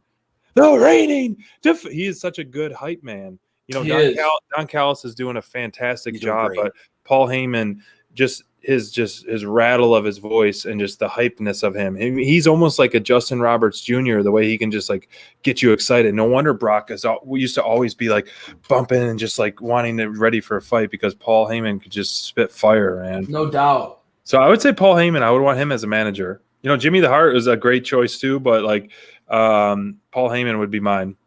Speaker 1: the reigning. He is such a good hype man. You know, Don Callis is doing a fantastic job, but Paul Heyman, just his rattle of his voice and just the hypeness of him. He's almost like a Justin Roberts Jr. The way he can just like get you excited. No wonder Brock used to always be like bumping and just like wanting it ready for a fight because Paul Heyman could just spit fire, man.
Speaker 2: No doubt.
Speaker 1: So I would say Paul Heyman. I would want him as a manager. You know, Jimmy the Heart is a great choice too, but like Paul Heyman would be mine.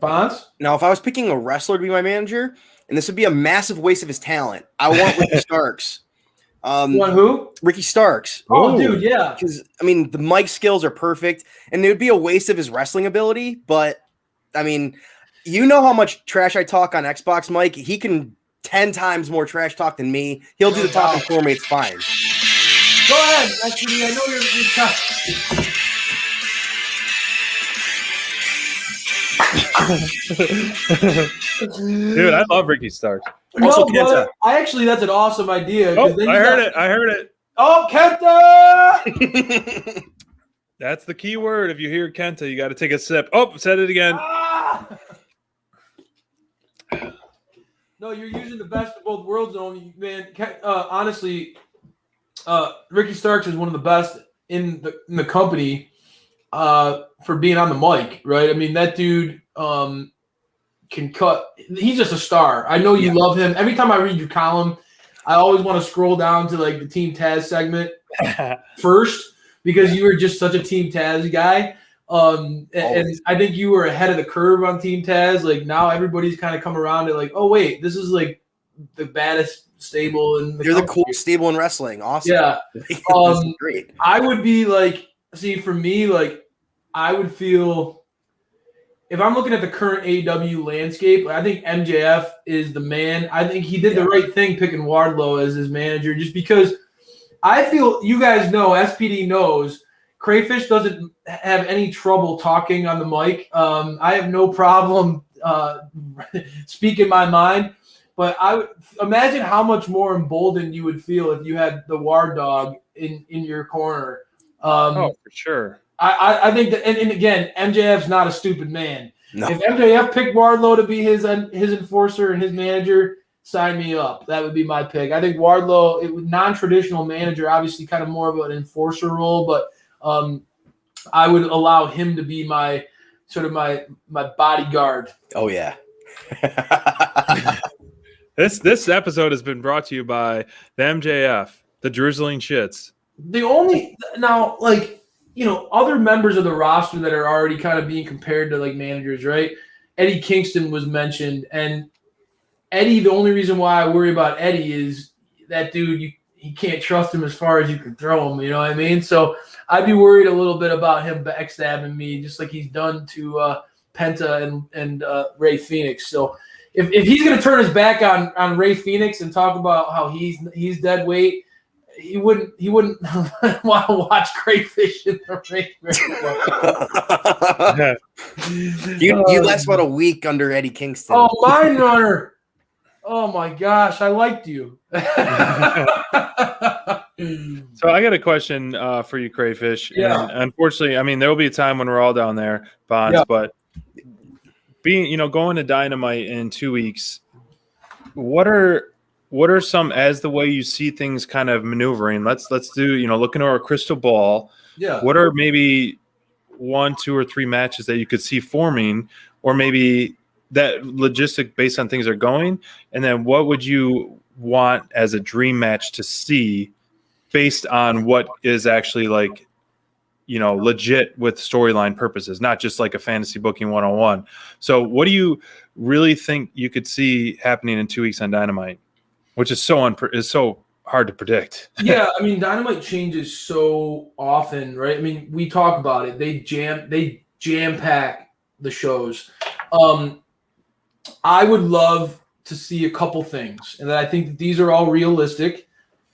Speaker 2: Bonds?
Speaker 3: Now, if I was picking a wrestler to be my manager, and this would be a massive waste of his talent, I want Ricky Starks.
Speaker 2: You want who?
Speaker 3: Ricky Starks.
Speaker 2: Oh, dude, yeah.
Speaker 3: Because, I mean, the mic skills are perfect, and it would be a waste of his wrestling ability, but, I mean, you know how much trash I talk on Xbox, Mike. He can 10 times more trash talk than me. He'll do the talking for me. It's fine.
Speaker 2: Go ahead. Actually, I know you're tough.
Speaker 1: Dude, I love Ricky Starks.
Speaker 2: Also, Kenta. That's an awesome idea.
Speaker 1: Oh, I heard it.
Speaker 2: Oh, Kenta!
Speaker 1: That's the key word. If you hear Kenta, you got to take a sip. Oh, said it again.
Speaker 2: No, you're using the best of both worlds, man. Honestly, Ricky Starks is one of the best in the company. for being on the mic, right? I mean, that dude can cut. He's just a star. I know you love him. Every time I read your column, I always want to scroll down to like the Team Taz segment first because you were just such a Team Taz guy. And I think you were ahead of the curve on Team Taz. Like now everybody's kind of come around to like, oh wait, this is like the baddest stable in the
Speaker 3: You're
Speaker 2: country.
Speaker 3: the coolest stable in wrestling. Awesome.
Speaker 2: Yeah.
Speaker 3: This is great.
Speaker 2: I would be like, see, for me, like I would feel if I'm looking at the current AEW landscape, I think MJF is the man. I think he did the right thing picking Wardlow as his manager just because I feel you guys know, SPD knows, Crayfish doesn't have any trouble talking on the mic. I have no problem speaking my mind, but I would imagine how much more emboldened you would feel if you had the Ward Dog in your corner.
Speaker 1: For sure.
Speaker 2: I think that, and again, MJF's not a stupid man.
Speaker 3: No.
Speaker 2: If MJF picked Wardlow to be his enforcer and his manager, sign me up. That would be my pick. I think Wardlow, it was non-traditional manager, obviously kind of more of an enforcer role, but I would allow him to be my sort of my bodyguard.
Speaker 3: Oh yeah.
Speaker 1: This episode has been brought to you by the MJF, the Drizzling Shits.
Speaker 2: The only now, like, you know, other members of the roster that are already kind of being compared to like managers, right? Eddie Kingston was mentioned, and Eddie, the only reason why I worry about Eddie is that dude, you can't trust him as far as you can throw him, you know what I mean? So I'd be worried a little bit about him backstabbing me, just like he's done to Penta and Ray Phoenix. So if he's going to turn his back on Ray Phoenix and talk about how he's dead weight, he wouldn't want to watch Crayfish in the ring.
Speaker 3: You last about a week under Eddie Kingston.
Speaker 2: Oh, Mind Runner. Oh my gosh, I liked you.
Speaker 1: So I got a question for you, Crayfish.
Speaker 2: Yeah.
Speaker 1: And unfortunately, I mean, there will be a time when we're all down there, Bonds, but going to Dynamite in 2 weeks, what are some, as the way you see things kind of maneuvering? Let's do, look into our crystal ball.
Speaker 2: Yeah.
Speaker 1: What are maybe 1, 2, or 3 matches that you could see forming, or maybe that logistic based on things are going? And then what would you want as a dream match to see based on what is actually like, legit with storyline purposes, not just like a fantasy booking 101. So what do you really think you could see happening in 2 weeks on Dynamite, which is so hard to predict?
Speaker 2: Yeah, I mean, Dynamite changes so often, right? I mean, we talk about it. They jam pack the shows. I would love to see a couple things, and I think that these are all realistic.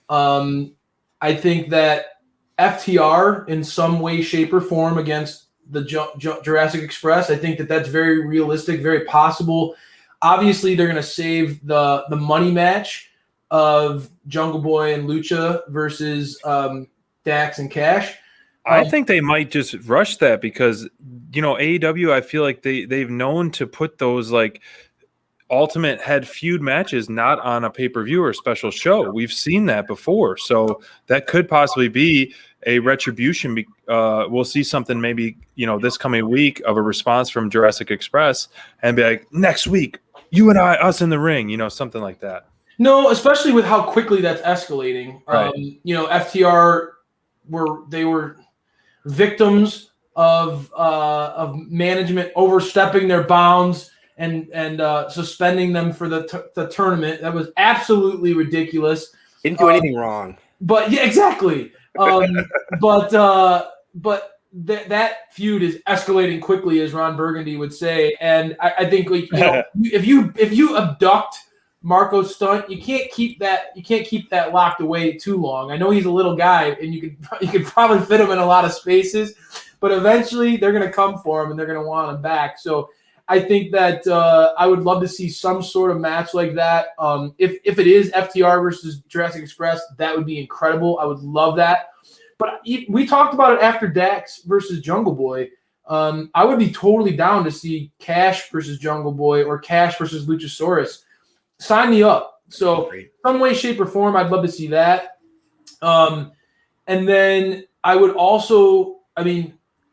Speaker 2: I think that FTR in some way, shape, or form against the Jurassic Express, I think that that's very realistic, very possible. Obviously, they're going to save the money match of Jungle Boy and Lucha versus Dax and Cash.
Speaker 1: I think they might just rush that because, AEW, I feel like they've known to put those like ultimate head feud matches not on a pay-per-view or special show. We've seen that before. So that could possibly be a retribution. We'll see something maybe, this coming week of a response from Jurassic Express and be like, next week, you and us in the ring, something like that.
Speaker 2: No, especially with how quickly that's escalating.
Speaker 1: Right.
Speaker 2: FTR were victims of management overstepping their bounds and suspending them for the tournament. That was absolutely ridiculous.
Speaker 3: Didn't do anything wrong.
Speaker 2: But yeah, exactly. But that feud is escalating quickly, as Ron Burgundy would say. And I think if you abduct Marco Stunt, you can't keep that locked away too long. I know he's a little guy, and you could probably fit him in a lot of spaces, but eventually they're going to come for him and they're going to want him back. So I think that I would love to see some sort of match like that. If it is FTR versus Jurassic Express, that would be incredible. I would love that. But we talked about it after Dax versus Jungle Boy. I would be totally down to see Cash versus Jungle Boy or Cash versus Luchasaurus. Sign me up. So some way, shape, or form, I'd love to see that. And then I would also,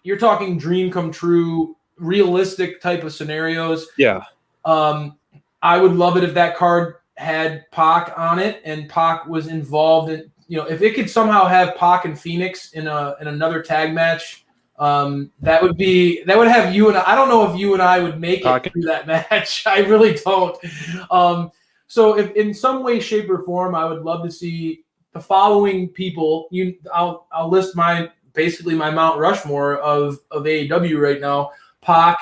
Speaker 2: you're talking dream come true, realistic type of scenarios.
Speaker 1: Yeah.
Speaker 2: I would love it if that card had Pac on it and Pac was involved in, if it could somehow have Pac and Phoenix in another tag match, that would have you and I don't know if you and I would make it through that match. I really don't. So if in some way, shape, or form, I would love to see the following people. I'll list basically my Mount Rushmore of AEW right now: Pac,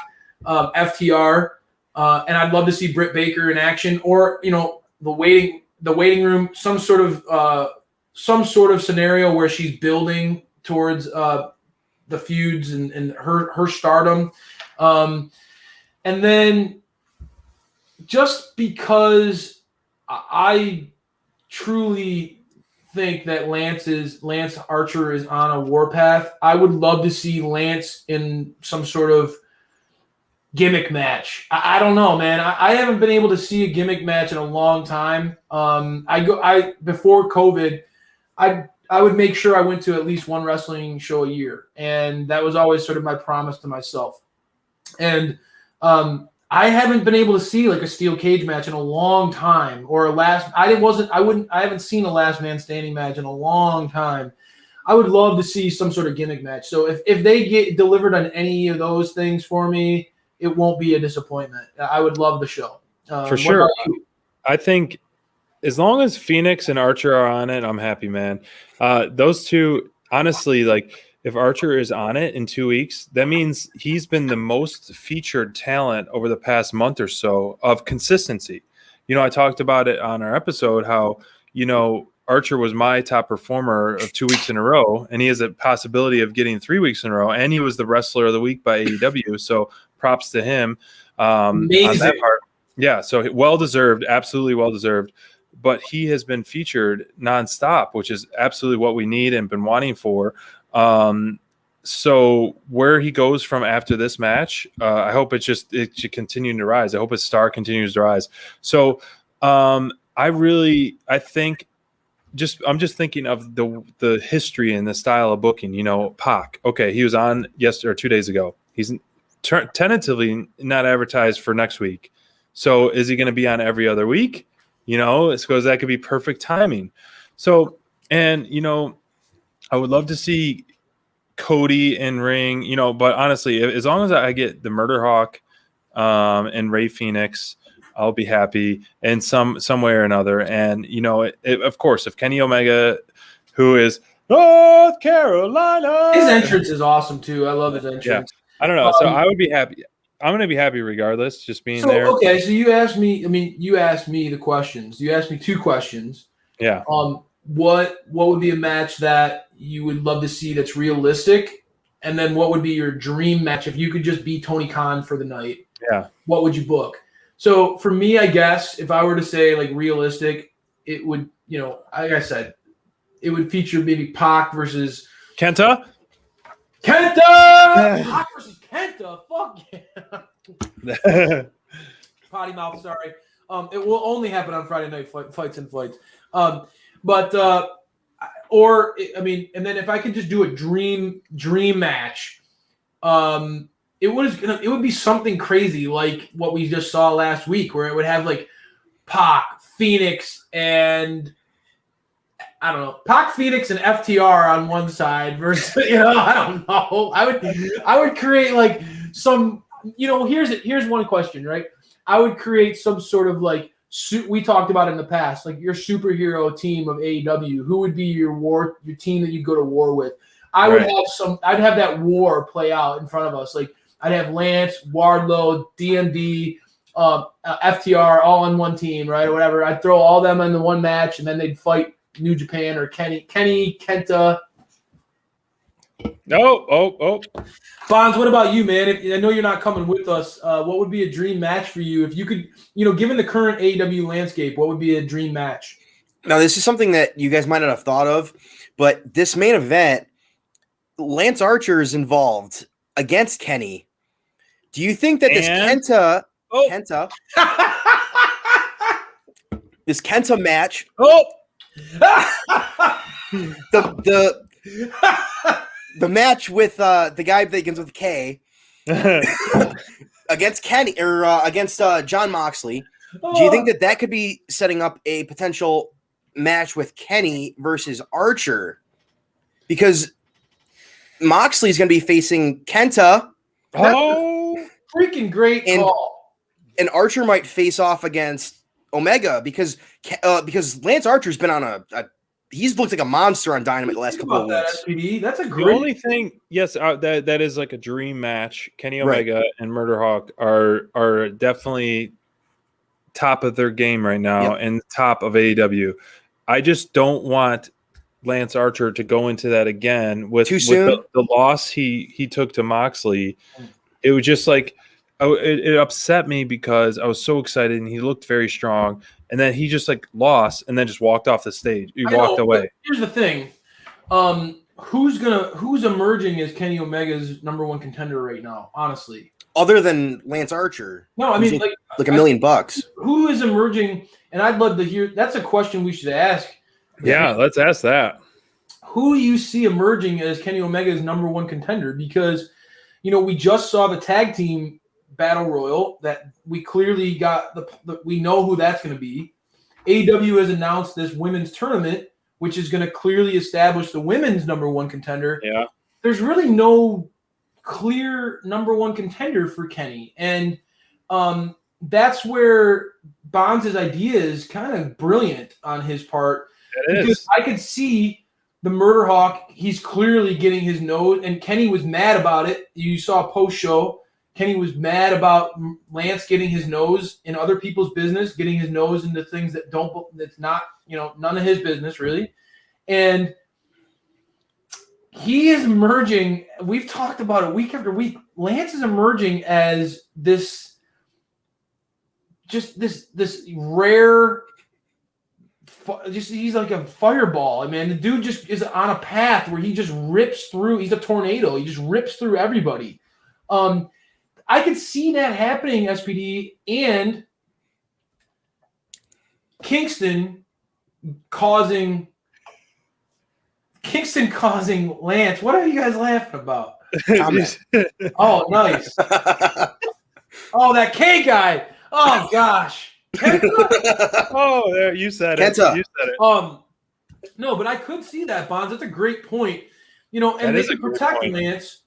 Speaker 2: FTR, and I'd love to see Britt Baker in action, or the waiting room, some sort of scenario where she's building towards the feuds and her stardom, and then just because I truly think that Lance Archer is on a warpath, I would love to see Lance in some sort of gimmick match. I don't know, man. I haven't been able to see a gimmick match in a long time. Before COVID, I would make sure I went to at least one wrestling show a year, and that was always sort of my promise to myself. And I haven't been able to see like a steel cage match in a long time, or I haven't seen a last man standing match in a long time. I would love to see some sort of gimmick match. So if they get delivered on any of those things for me, it won't be a disappointment. I would love the show.
Speaker 1: For sure. I think as long as Phoenix and Archer are on it, I'm happy, man. Those two, honestly, like if Archer is on it in 2 weeks, that means he's been the most featured talent over the past month or so of consistency. I talked about it on our episode, how, Archer was my top performer of 2 weeks in a row, and he has a possibility of getting 3 weeks in a row, and he was the wrestler of the week by AEW. So props to him on that part. Yeah, so well-deserved, absolutely well-deserved. But he has been featured nonstop, which is absolutely what we need and been wanting for. So where he goes from after this match, I hope it should continue to rise. I hope his star continues to rise. So I'm just thinking of the history and the style of booking. Pac. Okay, he was on 2 days ago. He's tentatively not advertised for next week. So is he going to be on every other week? It's because that could be perfect timing. So, and I would love to see Cody in ring. But honestly, as long as I get the Murder Hawk and Ray Phoenix, I'll be happy in some way or another. And of course, if Kenny Omega, who is North Carolina,
Speaker 2: his entrance is awesome too. I love his entrance.
Speaker 1: Yeah. I don't know. So I would be happy. I'm going to be happy regardless, just being there.
Speaker 2: Okay, so you asked me. You asked me the questions. You asked me 2 questions.
Speaker 1: Yeah.
Speaker 2: What would be a match that you would love to see that's realistic, and then what would be your dream match if you could just be Tony Khan for the night?
Speaker 1: Yeah.
Speaker 2: What would you book? So for me, I guess if I were to say like realistic, it would, like I said, it would feature maybe Pac versus
Speaker 1: Kenta.
Speaker 2: Pac versus Kenta. Fuck yeah. Potty mouth. Sorry. It will only happen on Friday night fights and flights. And then if I could just do a dream match, it would be something crazy like what we just saw last week, where it would have like Pac, Phoenix, and I don't know, Pac, Phoenix, and FTR on one side versus I don't know. I would create like some here's one question, right? I would create some sort of like we talked about in the past, like your superhero team of AEW. Who would be your team that you go to war with? I'd have that war play out in front of us. Like I'd have Lance, Wardlow, DMD, FTR all on one team, right? Or whatever. I'd throw all them in the one match, and then they'd fight New Japan or Kenny, Kenta.
Speaker 1: Oh.
Speaker 2: Bonds, what about you, man? I know you're not coming with us. What would be a dream match for you? If you could, given the current AEW landscape, what would be a dream match?
Speaker 3: Now, this is something that you guys might not have thought of, but this main event, Lance Archer is involved against Kenny. Do you think that this Kenta match, the match with the guy that begins with K against Kenny or against John Moxley. Do you think that could be setting up a potential match with Kenny versus Archer? Because Moxley's going to be facing Kenta.
Speaker 2: Oh, freaking great call!
Speaker 3: And Archer might face off against Omega because Lance Archer's been on he's looked like a monster on Dynamite the last couple of weeks.
Speaker 2: SPD. That's a great.
Speaker 1: The only thing, yes, that is like a dream match. Kenny Omega and Murder Hawk are definitely top of their game right now and top of AEW. I just don't want Lance Archer to go into that again with the loss he took to Moxley. It was just like it upset me because I was so excited and he looked very strong, and then he just like lost and then just walked off the stage. He walked away.
Speaker 2: Here's the thing: who's emerging as Kenny Omega's number one contender right now? Honestly,
Speaker 3: other than Lance Archer,
Speaker 2: no, I mean
Speaker 3: like $1 million.
Speaker 2: Who is emerging? And I'd love to hear. That's a question we should ask.
Speaker 1: Yeah, let's ask that.
Speaker 2: Who do you see emerging as Kenny Omega's number one contender? Because, we just saw the tag team battle royal that we clearly got we know who that's going to be. AEW has announced this women's tournament, which is going to clearly establish the women's number one contender.
Speaker 1: Yeah.
Speaker 2: There's really no clear number one contender for Kenny. And that's where Bonds' idea is kind of brilliant on his part. Because I could see the Murder Hawk, he's clearly getting his nose, and Kenny was mad about it. You saw post-show, Kenny was mad about Lance getting his nose in other people's business, getting his nose into things that's not, none of his business, really. And he is emerging, we've talked about it week after week, Lance is emerging as this rare, he's like a fireball. I mean, the dude just is on a path where he just rips through. He's a tornado. He just rips through everybody. I could see that happening, SPD, and Kingston causing Lance. What are you guys laughing about? Oh, nice. Oh, that K guy. Oh gosh.
Speaker 1: Oh, there you said it.
Speaker 3: Kenta.
Speaker 1: You said it.
Speaker 2: No, but I could see that, Bonds. That's a great point. And they can protect Lance.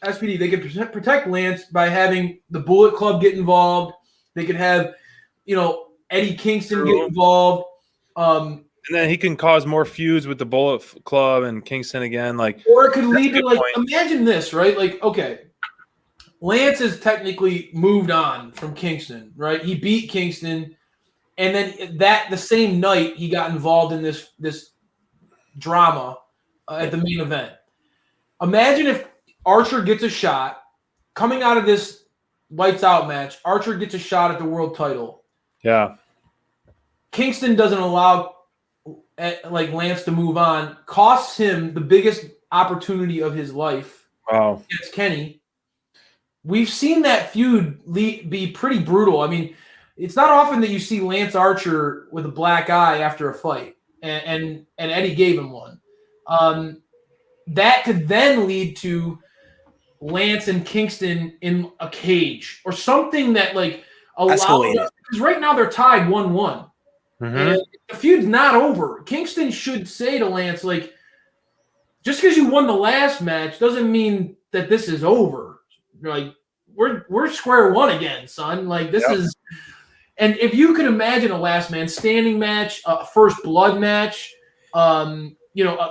Speaker 2: SPD, they can protect Lance by having the Bullet Club get involved. They could have, Eddie Kingston get involved.
Speaker 1: And then he can cause more feuds with the Bullet Club and Kingston again. Or
Speaker 2: it could lead to imagine this, right? Okay. Lance has technically moved on from Kingston, right? He beat Kingston, and then the same night he got involved in this drama at the main event. Imagine if Archer gets a shot coming out of this lights out match. Archer gets a shot at the world title.
Speaker 1: Yeah.
Speaker 2: Kingston doesn't allow Lance to move on. Costs him the biggest opportunity of his life.
Speaker 1: Wow.
Speaker 2: Against Kenny. We've seen that feud be pretty brutal. I mean, it's not often that you see Lance Archer with a black eye after a fight, and Eddie gave him one. That could then lead to Lance and Kingston in a cage or something that allows. Because right now they're tied 1-1.
Speaker 1: Mm-hmm.
Speaker 2: And the feud's not over. Kingston should say to Lance, just because you won the last match doesn't mean that this is over. We're square one again, son. This is, and if you could imagine a last man standing match, a first blood match, a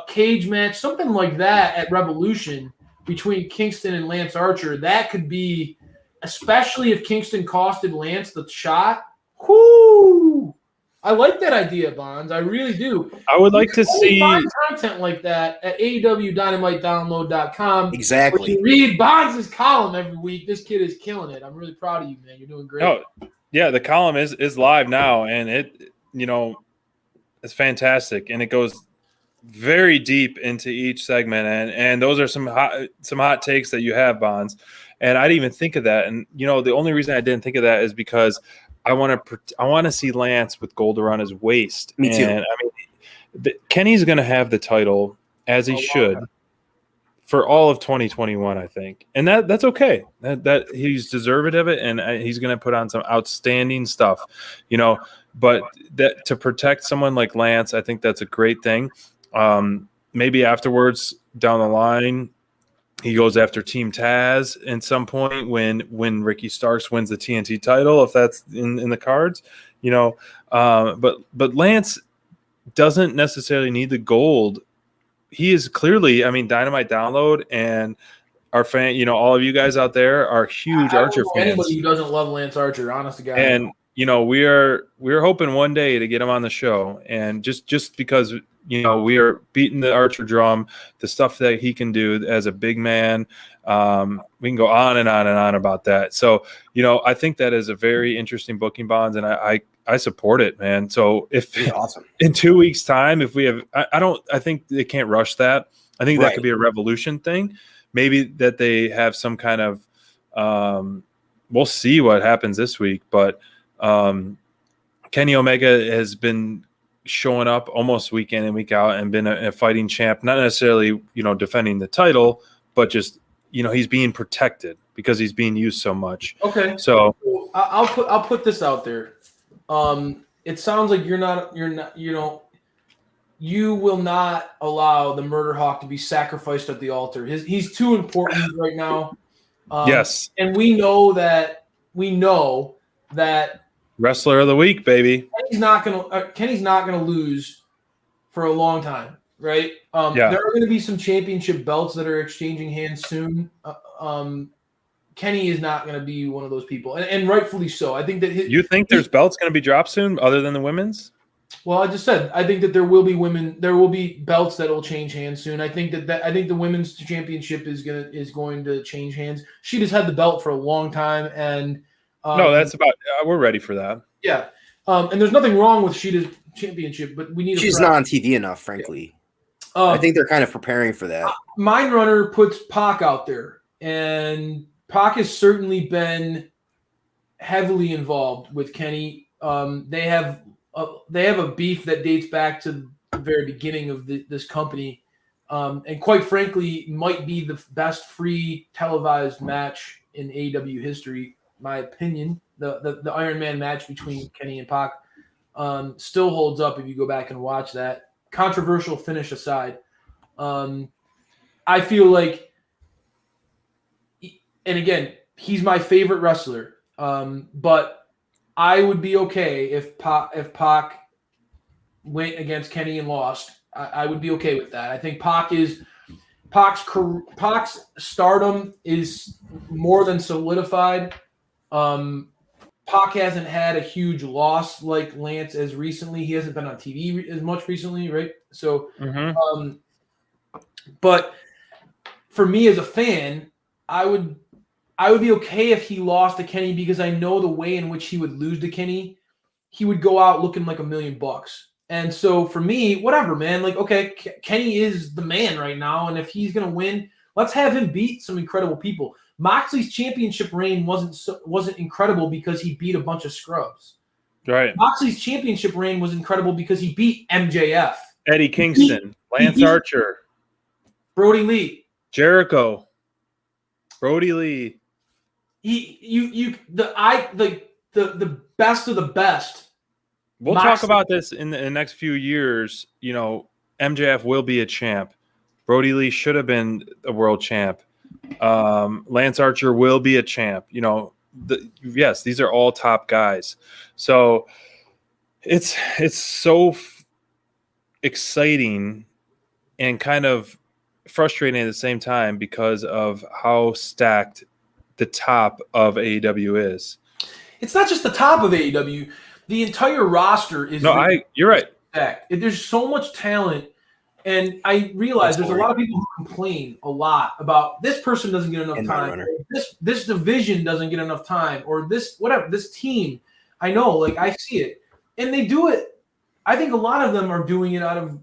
Speaker 2: cage match, something like that at Revolution between Kingston and Lance Archer, that could be, especially if Kingston costed Lance the shot. Whoo! I like that idea, Bonds. I really do.
Speaker 1: I would like to see
Speaker 2: content like that at AEWDynamiteDownload.com.
Speaker 3: Exactly.
Speaker 2: You read Bonds' column every week. This kid is killing it. I'm really proud of you, man. You're doing great.
Speaker 1: Oh, yeah, the column is live now, and it's fantastic, and it goes very deep into each segment, and those are some hot takes that you have, Bonds. And I didn't even think of that. And the only reason I didn't think of that is because I want to see Lance with gold around his waist.
Speaker 3: Me too.
Speaker 1: And Kenny's going to have the title as he should for all of 2021, I think, and that's okay. That he's deserving of it, and he's going to put on some outstanding stuff, But that to protect someone like Lance, I think that's a great thing. Maybe afterwards down the line, he goes after Team Taz at some point when Ricky Starks wins the TNT title, if that's in the cards, But Lance doesn't necessarily need the gold. He is clearly, I mean, Dynamite Download and our fan, all of you guys out there are huge Archer fans.
Speaker 2: Anybody who doesn't love Lance Archer, honest to God.
Speaker 1: And we're hoping one day to get him on the show, and just because we are beating the Archer drum, the stuff that he can do as a big man. We can go on and on and on about that. So I think that is a very interesting booking, Bonds, and I support it, man. So if
Speaker 3: awesome.
Speaker 1: In 2 weeks' time, if we have, I think they can't rush that. I think that could be a Revolution thing. Maybe that they have some kind of. We'll see what happens this week, but Kenny Omega has been showing up almost week in and week out and been a fighting champ. Not necessarily defending the title, but just he's being protected because he's being used so much.
Speaker 2: Okay,
Speaker 1: so
Speaker 2: I'll put this out there. It sounds like you will not allow the Murder Hawk to be sacrificed at the altar. He's too important right now.
Speaker 1: Yes.
Speaker 2: And we know that
Speaker 1: Wrestler of the Week, baby.
Speaker 2: Kenny's not gonna lose for a long time, right? There are going to be some championship belts that are exchanging hands soon. Kenny is not going to be one of those people, and rightfully so. I think that
Speaker 1: you think there's belts going to be dropped soon, other than the women's.
Speaker 2: Well, I just said I think that there will be belts that will change hands soon. I think the women's championship is going to change hands. She just had the belt for a long time, and
Speaker 1: no, that's about. We're ready for that.
Speaker 2: Yeah, and there's nothing wrong with Sheeta's championship, but we need.
Speaker 3: She's not on TV enough, frankly. Yeah. I think they're kind of preparing for that.
Speaker 2: Mind Runner puts Pac out there, and Pac has certainly been heavily involved with Kenny. They have a beef that dates back to the very beginning of this company, and quite frankly, might be the best free televised match in AEW history. My opinion, the Iron Man match between Kenny and Pac still holds up if you go back and watch that. Controversial finish aside, I feel like, and again, he's my favorite wrestler, but I would be okay if Pac went against Kenny and lost. I would be okay with that. I think Pac's stardom is more than solidified. Pac hasn't had a huge loss like Lance as recently. He hasn't been on TV as much recently, right? So, but for me as a fan, I would be okay if he lost to Kenny, because I know the way in which he would lose to Kenny, he would go out looking like $1 million. And so for me, whatever, man. Like, okay, Kenny is the man right now, and if he's gonna win, let's have him beat some incredible people. Moxley's championship reign wasn't incredible because he beat a bunch of scrubs.
Speaker 1: Right.
Speaker 2: Moxley's championship reign was incredible because he beat MJF,
Speaker 1: Eddie Kingston, Lance Archer,
Speaker 2: Brody Lee,
Speaker 1: Jericho, Brody Lee.
Speaker 2: The best of the best.
Speaker 1: We'll talk about this in the next few years. MJF will be a champ. Brody Lee should have been a world champ. Lance Archer will be a champ. Yes, these are all top guys. So it's so exciting and kind of frustrating at the same time because of how stacked the top of AEW is. It's
Speaker 2: not just the top of AEW. The entire roster is
Speaker 1: you're right.
Speaker 2: Stacked. There's so much talent. And I realize there's a lot of people who complain a lot about this person doesn't get enough time, or this division doesn't get enough time, or this team. I know, like, I see it, and they do it. I think a lot of them are doing it out of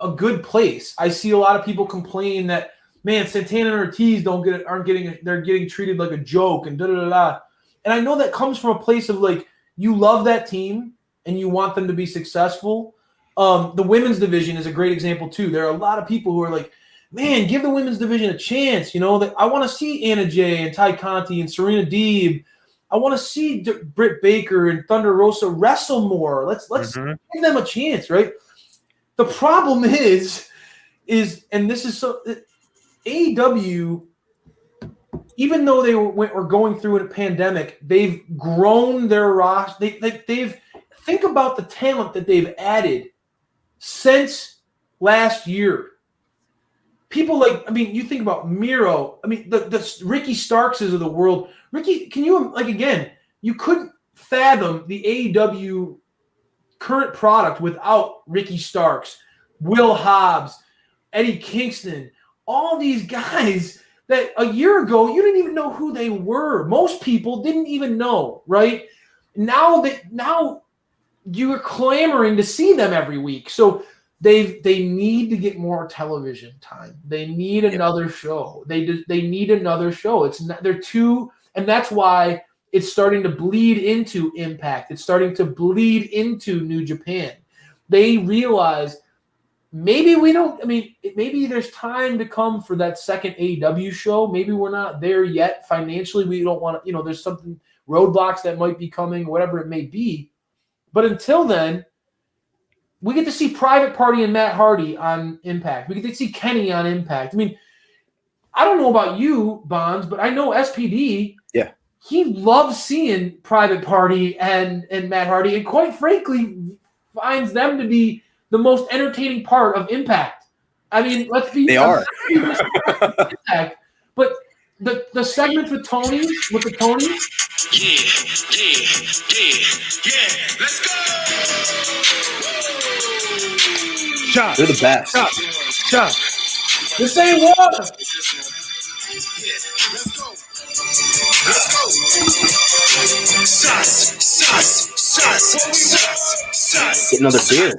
Speaker 2: a good place. I see a lot of people complain that, man, Santana and Ortiz they're getting treated like a joke and da da da da. And I know that comes from a place of, like, you love that team and you want them to be successful. The women's division is a great example too. There are a lot of people who are like, man, give the women's division a chance. I want to see Anna Jay and Ty Conti and Serena Deeb. I want to see Britt Baker and Thunder Rosa wrestle more. Let's give them a chance, right? The problem is, and this is so AEW, even though they were going through a pandemic, they've grown their roster. They've think about the talent that they've added since last year. People you think about Miro. The Ricky Starkses of the world. Ricky, can you again? You couldn't fathom the AEW current product without Ricky Starks, Will Hobbs, Eddie Kingston, all these guys that a year ago you didn't even know who they were. Most people didn't even know, right? Now you are clamoring to see them every week. So they need to get more television time. They need another show. They need another show. And that's why it's starting to bleed into Impact. It's starting to bleed into New Japan. They realize maybe maybe there's time to come for that second AEW show. Maybe we're not there yet financially. We don't want to, there's something roadblocks that might be coming, whatever it may be. But until then, we get to see Private Party and Matt Hardy on Impact. We get to see Kenny on Impact. I don't know about you, Bonds, but I know SPD.
Speaker 3: Yeah.
Speaker 2: He loves seeing Private Party and Matt Hardy, and quite frankly, finds them to be the most entertaining part of Impact. Let's be
Speaker 3: they are.
Speaker 2: Impact, but the segments with the Tony.
Speaker 4: Yeah. Let's go.
Speaker 1: Shot.
Speaker 3: They're the best.
Speaker 1: Shot.
Speaker 2: This ain't water.
Speaker 3: Get another beer.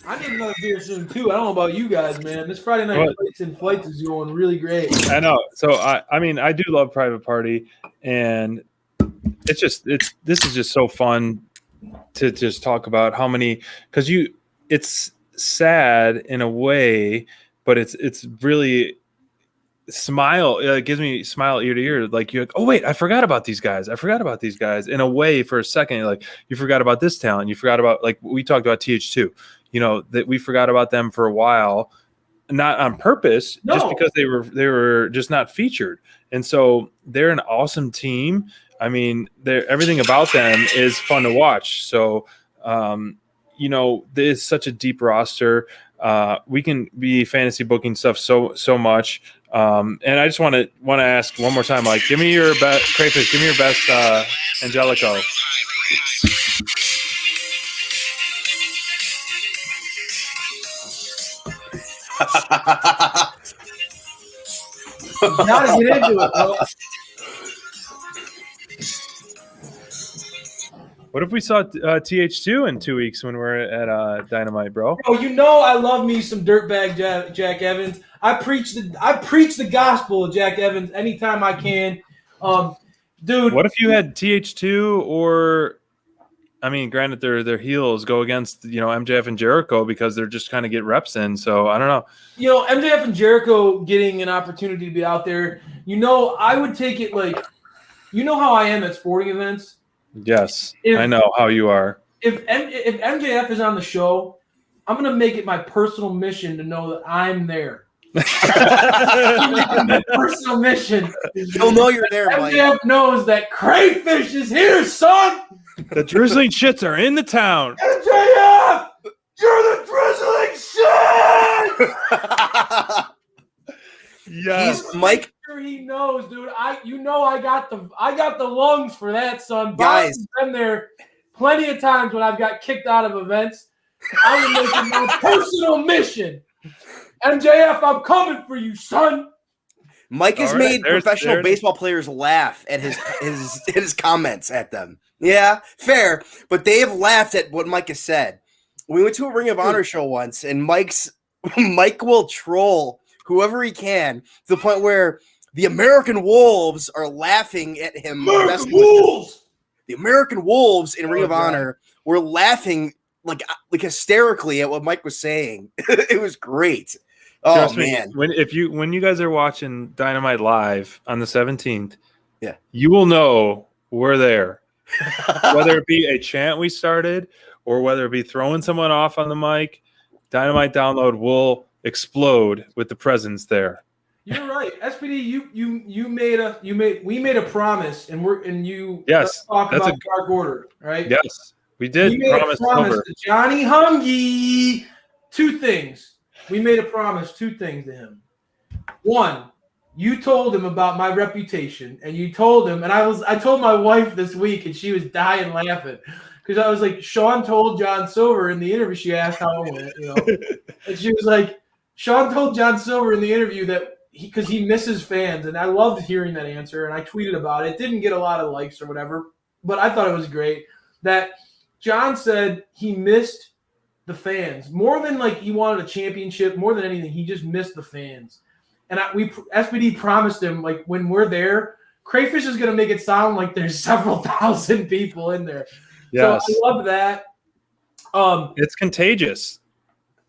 Speaker 2: I need another beer soon too. I don't know about you guys, man. This Friday night flights is going really great.
Speaker 1: I know. So I do love Private Party, and this is just so fun to just talk about how many, because it's sad in a way, but it's really it gives me smile ear to ear. Like you're like, oh wait, I forgot about these guys. In a way, for a second, like you forgot about this talent. You forgot about, like we talked about TH2. That we forgot about them for a while, not on purpose, just because they were just not featured. And so they're an awesome team. Everything about them is fun to watch. So, there's such a deep roster. We can be fantasy booking stuff so much. And I just want to ask one more time, like, give me your best Crayfish, give me your best Angelico.
Speaker 2: You gotta get into it, bro.
Speaker 1: What if we saw TH2 in 2 weeks when we're at Dynamite, bro?
Speaker 2: I love me some dirtbag Jack Evans. I preach the gospel of Jack Evans anytime I can. Dude.
Speaker 1: What if you had TH2 or, granted their heels go against, MJF and Jericho because they're just kind of get reps in. So I don't know.
Speaker 2: MJF and Jericho getting an opportunity to be out there. I would take it like, how I am at sporting events.
Speaker 1: Yes, I know how you are.
Speaker 2: If MJF is on the show, I'm going to make it my personal mission to know that I'm there. My personal mission.
Speaker 3: You'll know you're there, Mike.
Speaker 2: MJF knows that Crayfish is here, son.
Speaker 1: The drizzling shits are in the town.
Speaker 2: MJF, you're the drizzling shit.
Speaker 1: Yes,
Speaker 3: Mike.
Speaker 2: He knows, dude. I got the lungs for that, son.
Speaker 3: Guys,
Speaker 2: Bob's been there plenty of times when I've got kicked out of events. I'm making my personal mission. MJF, I'm coming for you, son.
Speaker 3: Mike has made professional baseball players laugh at his comments at them. Yeah, fair, but they have laughed at what Mike has said. We went to a Ring of Honor show once, and Mike will troll whoever he can to the point where the American Wolves are laughing at him. The American Wolves in Ring of Honor were laughing like hysterically at what Mike was saying. It was great. Oh
Speaker 1: Trust
Speaker 3: man.
Speaker 1: me, when you guys are watching Dynamite live on the 17th,
Speaker 3: Yeah.
Speaker 1: you will know we're there. Whether it be a chant we started or whether it be throwing someone off on the mic, Dynamite Download will explode with the presence there.
Speaker 2: You're right, SPD. We made a promise, and you.
Speaker 1: Yes,
Speaker 2: let's talk
Speaker 1: that's
Speaker 2: about Dark Order, right?
Speaker 1: Yes, we did.
Speaker 2: We made a promise
Speaker 1: Silver.
Speaker 2: to Johnny Hungy. Two things. We made a promise. Two things to him. One, you told him about my reputation, and you told him, and I told my wife this week, and she was dying laughing because I was like, Sean told John Silver in the interview. She asked how it went, and she was like, Sean told John Silver in the interview that because he misses fans, and I loved hearing that answer, and I tweeted about it. It didn't get a lot of likes or whatever, but I thought it was great that John said he missed the fans more than like he wanted a championship, more than anything. He just missed the fans. And SPD promised him, like, when we're there, Crayfish is going to make it sound like there's several thousand people in there.
Speaker 1: Yes.
Speaker 2: So I love that.
Speaker 1: It's contagious.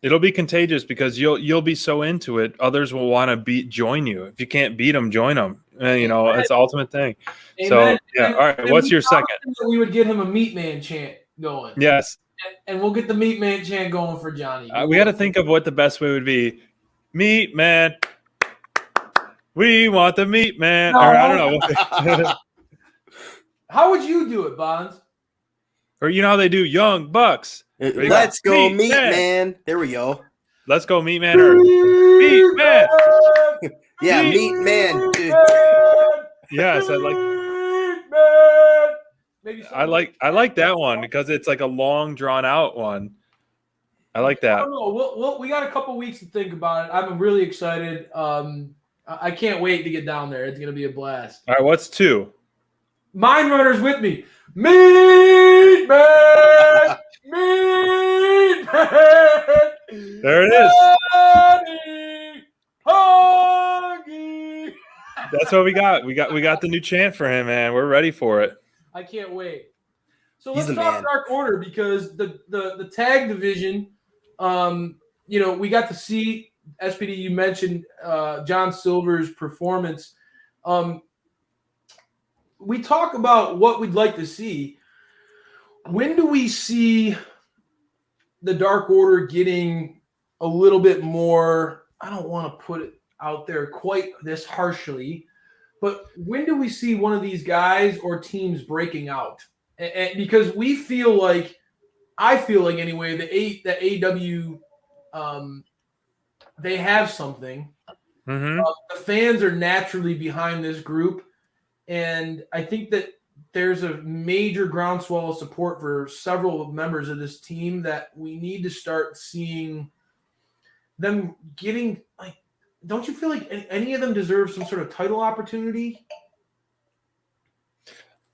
Speaker 1: It'll be contagious because you'll be so into it. Others will want to join you. If you can't beat them, join them. It's the ultimate thing.
Speaker 2: Amen.
Speaker 1: So, yeah. All right. What's your second?
Speaker 2: We would get him a Meat Man chant going.
Speaker 1: Yes.
Speaker 2: And we'll get the Meat Man chant going for Johnny.
Speaker 1: We got to think of what the best way would be. Meat Man. We want the Meat Man.
Speaker 2: No.
Speaker 1: Or I don't know.
Speaker 2: How would you do it, Bonds?
Speaker 1: Or you know how they do Young Bucks.
Speaker 3: Let's go, Meat Man. There we go.
Speaker 1: Let's go, Meat Man. Or Meat Man.
Speaker 3: Yeah, Meat Man. Dude.
Speaker 1: Yes, I like that one because it's like a long, drawn out one. I like that.
Speaker 2: I don't know. We got a couple weeks to think about it. I'm really excited. I can't wait to get down there. It's gonna be a blast.
Speaker 1: All right, what's two?
Speaker 2: Mind Runners with me. Meat Man! Meat Man!
Speaker 1: There it is.
Speaker 2: Huggy!
Speaker 1: That's what we got. We got the new chant for him, man. We're ready for it.
Speaker 2: I can't wait. So
Speaker 3: He's
Speaker 2: let's
Speaker 3: the
Speaker 2: talk
Speaker 3: man.
Speaker 2: Dark Order because the tag division, we got to see SPD. You mentioned John Silver's performance. We talk about what we'd like to see. When do we see the Dark Order getting a little bit more? I don't want to put it out there quite this harshly, but when do we see one of these guys or teams breaking out? And because I feel like anyway, the AEW, they have something.
Speaker 1: Mm-hmm.
Speaker 2: The fans are naturally behind this group. And I think that there's a major groundswell of support for several members of this team that we need to start seeing them getting, like, don't you feel like any of them deserve some sort of title opportunity?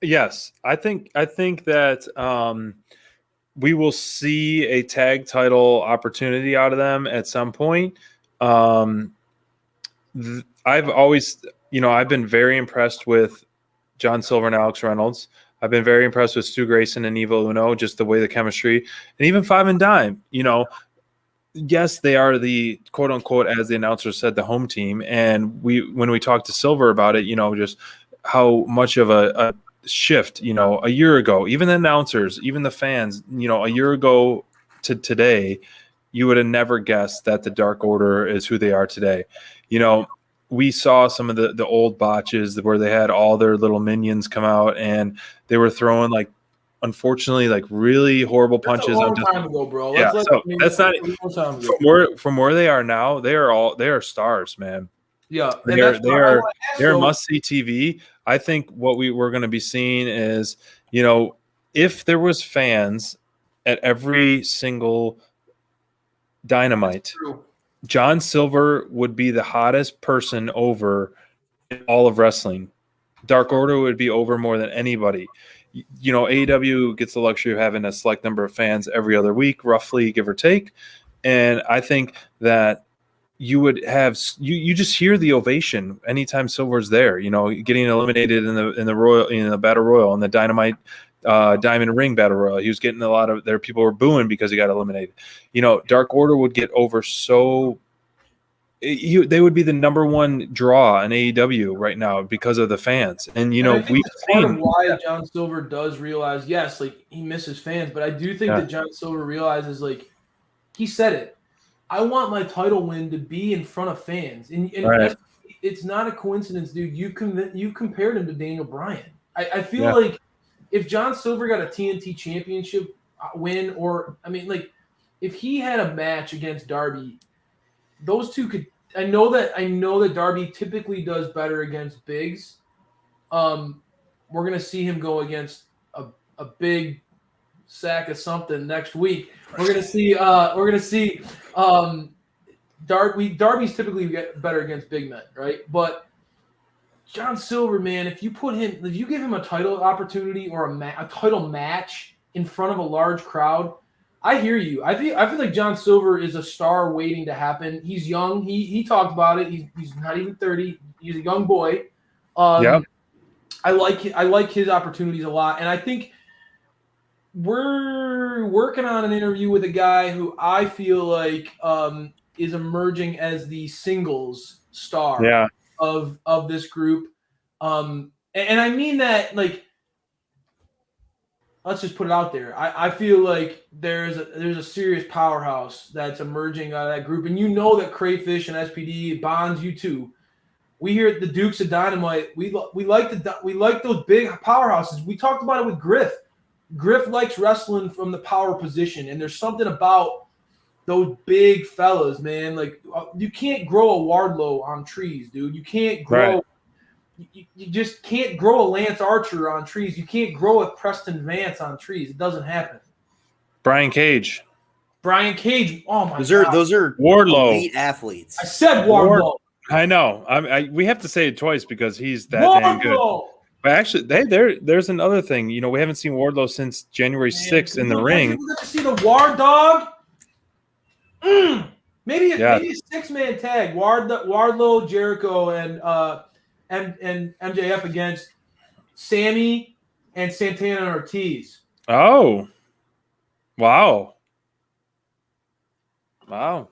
Speaker 1: Yes, I think that we will see a tag title opportunity out of them at some point. I've always, I've been very impressed with John Silver and Alex Reynolds. I've been very impressed with Stu Grayson and Evil Uno, just the way the chemistry, and even Five and Dime. Yes, they are the quote unquote, as the announcer said, the home team. And when we talked to Silver about it, just how much of a shift, a year ago, even the announcers, even the fans, a year ago to today, you would have never guessed that the Dark Order is who they are today. We saw some of the old botches where they had all their little minions come out and they were throwing, like, unfortunately, like, really horrible punches.
Speaker 2: That's a long time ago, bro.
Speaker 1: Yeah, so that's not from where they are now. They are stars, man.
Speaker 2: Yeah,
Speaker 1: they are must-see TV. I think what we're going to be seeing is, if there was fans at every single Dynamite, John Silver would be the hottest person over in all of wrestling. Dark Order would be over more than anybody. AEW gets the luxury of having a select number of fans every other week, roughly, give or take. And I think that you would have you just hear the ovation anytime Silver's there. Getting eliminated in the Royal, the Battle Royal, and the Dynamite Diamond Ring Battle Royal. He was getting a lot of people were booing because he got eliminated. Dark Order would get over so they would be the number one draw in AEW right now because of the fans. And
Speaker 2: I think
Speaker 1: we've
Speaker 2: that's part of
Speaker 1: seen
Speaker 2: why John Silver does realize, yes, like he misses fans, but I do think
Speaker 1: Yeah.
Speaker 2: that John Silver realizes, like he said it, I want my title win to be in front of fans, and
Speaker 1: Right.
Speaker 2: it's not a coincidence, dude. You compared him to Daniel Bryan. I feel
Speaker 1: Yeah.
Speaker 2: like if John Silver got a TNT Championship win, or I mean, like if he had a match against Darby, those two could. I know that Darby typically does better against bigs. We're gonna see him go against a big sack of something next week. We're gonna see Darby's typically get better against big men, right? But John Silver, man, if you give him a title opportunity or a title match in front of a large crowd, I hear you. I feel like John Silver is a star waiting to happen. He's young. He talked about it. He's not even 30. He's a young boy.
Speaker 1: Yep.
Speaker 2: I like his opportunities a lot, and I think we're working on an interview with a guy who I feel like is emerging as the singles star of this group. And I mean that, like, let's just put it out there. I feel like there's a serious powerhouse that's emerging out of that group. And you know that Crayfish and SPD, Bonds, you too. We here at the Dukes of Dynamite, we like those big powerhouses. We talked about it with Griff. Griff likes wrestling from the power position, and there's something about those big fellas, man. Like you can't grow a Wardlow on trees, dude. You can't grow. Right. You just can't grow a Lance Archer on trees. You can't grow a Preston Vance on trees. It doesn't happen.
Speaker 1: Brian Cage.
Speaker 2: Oh my God.
Speaker 3: Those are
Speaker 1: Wardlow.
Speaker 3: Elite athletes.
Speaker 2: I said Wardlow.
Speaker 1: I know. We have to say it twice because he's that damn good. But actually, there's another thing. You know, we haven't seen Wardlow since January 6th in the ring.
Speaker 2: You get to see the Ward Dog. Maybe a 6-man tag. Wardlow, Jericho, and MJF against Sammy and Santana and Ortiz.
Speaker 1: Oh, wow,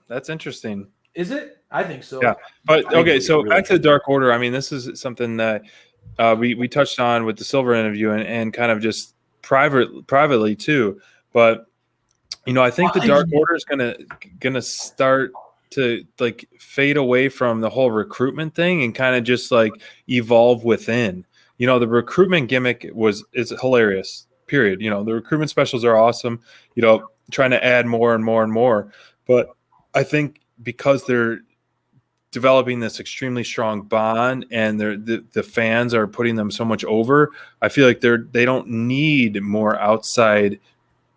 Speaker 1: that's interesting.
Speaker 2: Is it? I think so.
Speaker 1: Yeah, but okay. So back to the Dark Order. I mean, this is something that we touched on with the Silver interview and kind of just privately too. But you know, I think the Dark Order is gonna start to like fade away from the whole recruitment thing and kind of just like evolve within. You know, the recruitment gimmick is hilarious. Period. You know, the recruitment specials are awesome. You know, trying to add more and more and more. But I think because they're developing this extremely strong bond and the fans are putting them so much over, I feel like they don't need more outside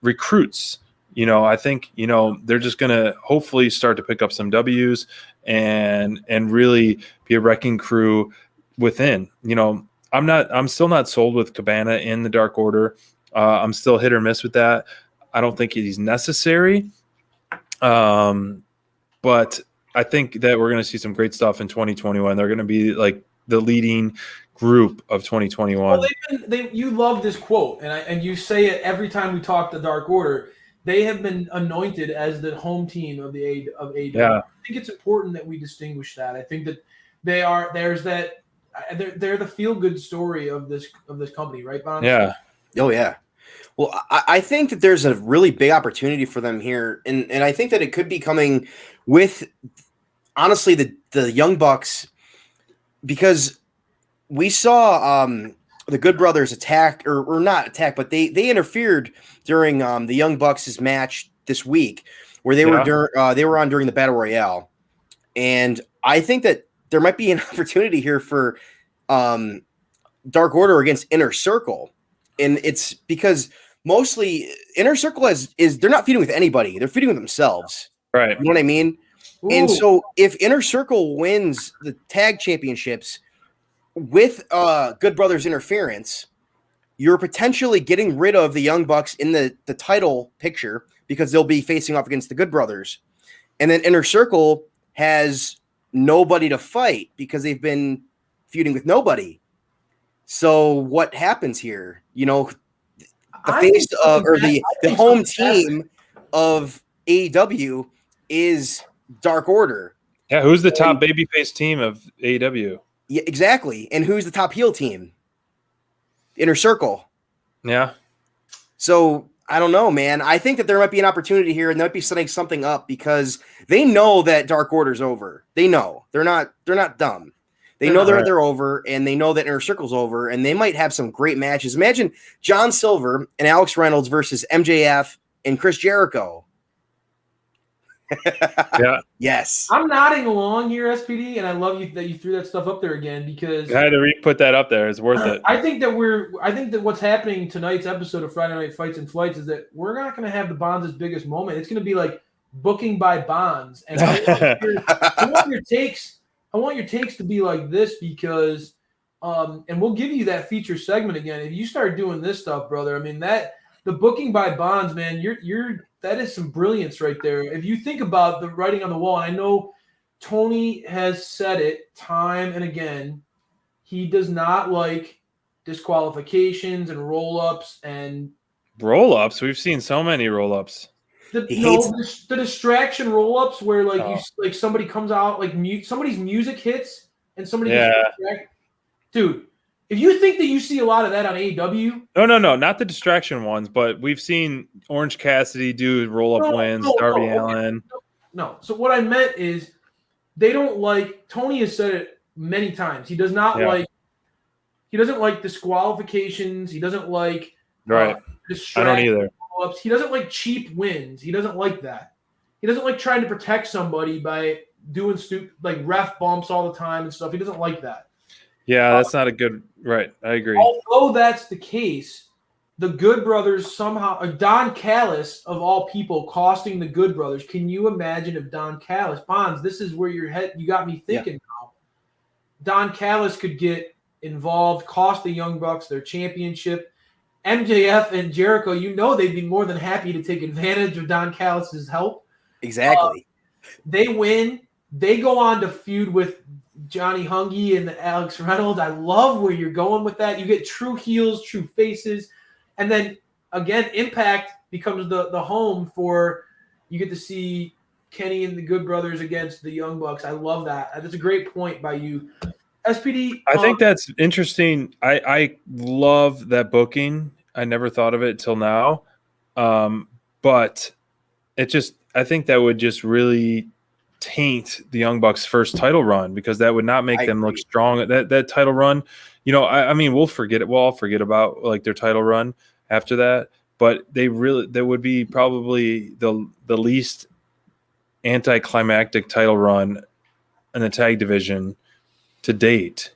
Speaker 1: recruits. You know, I think, you know, they're just going to hopefully start to pick up some W's and really be a wrecking crew within. You know, I'm still not sold with Cabana in the Dark Order. I'm still hit or miss with that. I don't think he's necessary. But I think that we're going to see some great stuff in 2021. They're going to be like the leading group of 2021.
Speaker 2: Well, you love this quote, and you say it every time we talk the Dark Order. They have been anointed as the home team of AEW. Yeah. I think it's important that we distinguish that. I think that they're the feel good story of this company, right, Bon?
Speaker 3: Yeah. Oh yeah. Well, I think that there's a really big opportunity for them here, and I think that it could be coming with, honestly, the Young Bucks, because we saw the Good Brothers attack, or not attack, but they interfered during the Young Bucks' match this week, where they were on during the Battle Royale, and I think that there might be an opportunity here for Dark Order against Inner Circle, and it's because mostly Inner Circle is they're not feuding with anybody; they're feuding with themselves.
Speaker 1: Right.
Speaker 3: You know what I mean? Ooh. And so if Inner Circle wins the tag championships with Good Brothers interference, you're potentially getting rid of the Young Bucks in the title picture because they'll be facing off against the Good Brothers. And then Inner Circle has nobody to fight because they've been feuding with nobody. So what happens here? You know, the face of, or the home team of AEW is Dark Order.
Speaker 1: Yeah, who's the top babyface team of AEW?
Speaker 3: Yeah, exactly. And who's the top heel team? Inner Circle.
Speaker 1: Yeah.
Speaker 3: So I don't know, man. I think that there might be an opportunity here, and they might be setting something up because they know that Dark Order's over. They know they're not dumb. They know they're over, and they know that Inner Circle's over, and they might have some great matches. Imagine John Silver and Alex Reynolds versus MJF and Chris Jericho.
Speaker 1: Yeah.
Speaker 3: Yes.
Speaker 2: I'm nodding along here, SPD, and I love you that you threw that stuff up there again because
Speaker 1: I had to put that up there. It's worth it.
Speaker 2: I think that what's happening in tonight's episode of Friday Night Fights and Flights is that we're not going to have the Bonds' biggest moment. It's going to be like booking by Bonds, and I want your takes. I want your takes to be like this because, and we'll give you that feature segment again. If you start doing this stuff, brother, I mean the booking by Bonds, man, that is some brilliance right there. If you think about the writing on the wall, and I know Tony has said it time and again, he does not like disqualifications and roll-ups and
Speaker 1: roll-ups. We've seen so many roll-ups.
Speaker 2: The distraction roll-ups where like somebody comes out like somebody's music hits and somebody gets distracted. Dude, if you think that you see a lot of that on AEW,
Speaker 1: no, not the distraction ones, but we've seen Orange Cassidy do roll-up wins, Darby Allin.
Speaker 2: No. So what I meant is they don't like. Tony has said it many times. He does not like. He doesn't like disqualifications. He doesn't like
Speaker 1: I don't either.
Speaker 2: He doesn't like cheap wins. He doesn't like that. He doesn't like trying to protect somebody by doing stupid like ref bumps all the time and stuff. He doesn't like that.
Speaker 1: Yeah, that's not a good right. I agree.
Speaker 2: Although that's the case, the Good Brothers somehow Don Callis of all people costing the Good Brothers. Can you imagine if Don Callis Bonds? This is where you got me thinking now. Don Callis could get involved, cost the Young Bucks their championship. MJF and Jericho, they'd be more than happy to take advantage of Don Callis's help.
Speaker 3: Exactly.
Speaker 2: They win. They go on to feud with Johnny Hungy and Alex Reynolds. I love where you're going with that. You get true heels, true faces. And then, again, Impact becomes the home for you get to see Kenny and the Good Brothers against the Young Bucks. I love that. That's a great point by you. SPD.
Speaker 1: I think that's interesting. I love that booking. I never thought of it till now. But I think that would just really taint the Young Bucks' first title run because that would not make them look strong. That title run, I mean, we'll forget it. We'll all forget about like their title run after that. But that would be probably the least anticlimactic title run in the tag division to date.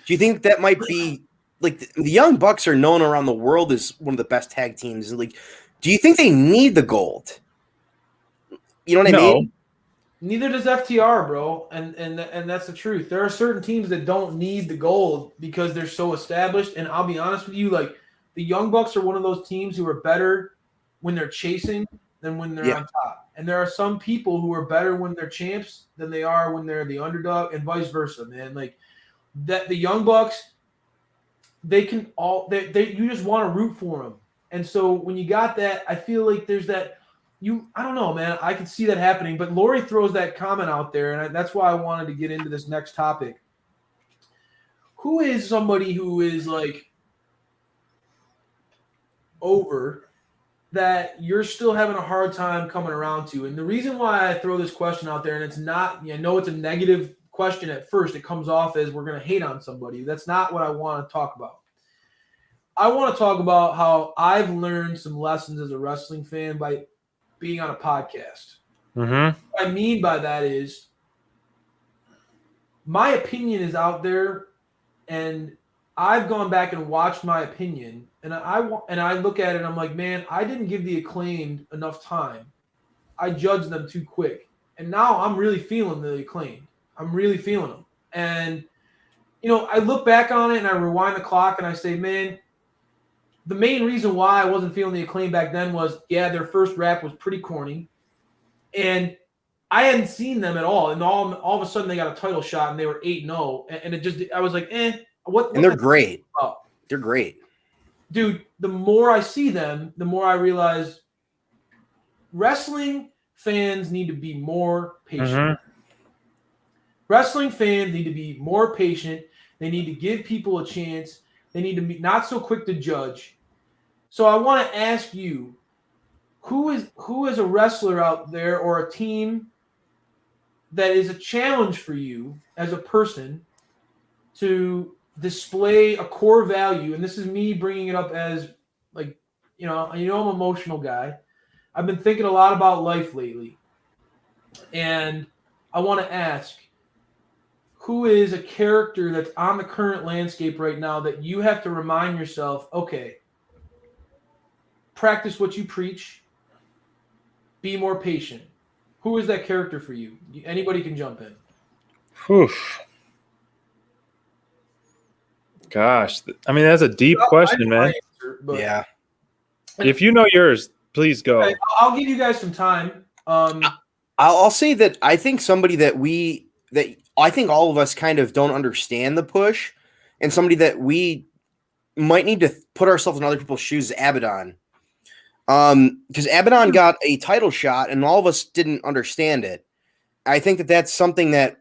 Speaker 3: Do you think that might be like the Young Bucks are known around the world as one of the best tag teams? Like, do you think they need the gold? You know what I mean?
Speaker 2: Neither does FTR, bro, and that's the truth. There are certain teams that don't need the gold because they're so established. And I'll be honest with you, like the Young Bucks are one of those teams who are better when they're chasing than when they're on top. And there are some people who are better when they're champs than they are when they're the underdog, and vice versa, man. Like that, the Young Bucks, they can you just want to root for them. And so when you got that, I feel like there's that. I don't know, man. I can see that happening, but Lori throws that comment out there, and that's why I wanted to get into this next topic. Who is somebody who is like over that you're still having a hard time coming around to? And the reason why I throw this question out there, and it's not, I know it's a negative question at first. It comes off as we're going to hate on somebody. That's not what I want to talk about. I want to talk about how I've learned some lessons as a wrestling fan by being on a podcast.
Speaker 1: Mm-hmm.
Speaker 2: What I mean by that is my opinion is out there, and I've gone back and watched my opinion, and I look at it and I'm like, man, I didn't give the Acclaimed enough time. I judged them too quick. And now I'm really feeling the Acclaimed. I'm really feeling them. And, I look back on it and I rewind the clock and I say, man, the main reason why I wasn't feeling the Acclaim back then was, their first rap was pretty corny. And I hadn't seen them at all. And all of a sudden they got a title shot and they were 8-0. And it just, I was like, what?
Speaker 3: And they're great. They're great.
Speaker 2: Dude, the more I see them, the more I realize wrestling fans need to be more patient.
Speaker 1: Mm-hmm.
Speaker 2: Wrestling fans need to be more patient. They need to give people a chance. They need to be not so quick to judge. So I want to ask you, who is a wrestler out there or a team that is a challenge for you as a person to display a core value? And this is me bringing it up as, like, I'm an emotional guy. I've been thinking a lot about life lately. And I want to ask, who is a character that's on the current landscape right now that you have to remind yourself, okay, practice what you preach, be more patient. Who is that character for you? Anybody can jump in.
Speaker 1: Oof. Gosh, I mean, that's a deep question, man.
Speaker 2: Answer,
Speaker 3: Yeah.
Speaker 1: If you know yours, please go.
Speaker 2: Okay, I'll give you guys some time.
Speaker 3: I'll say that I think somebody that I think all of us kind of don't understand the push, and somebody that we might need to put ourselves in other people's shoes is Abaddon. Because Abaddon got a title shot, and all of us didn't understand it. I think that that's something that,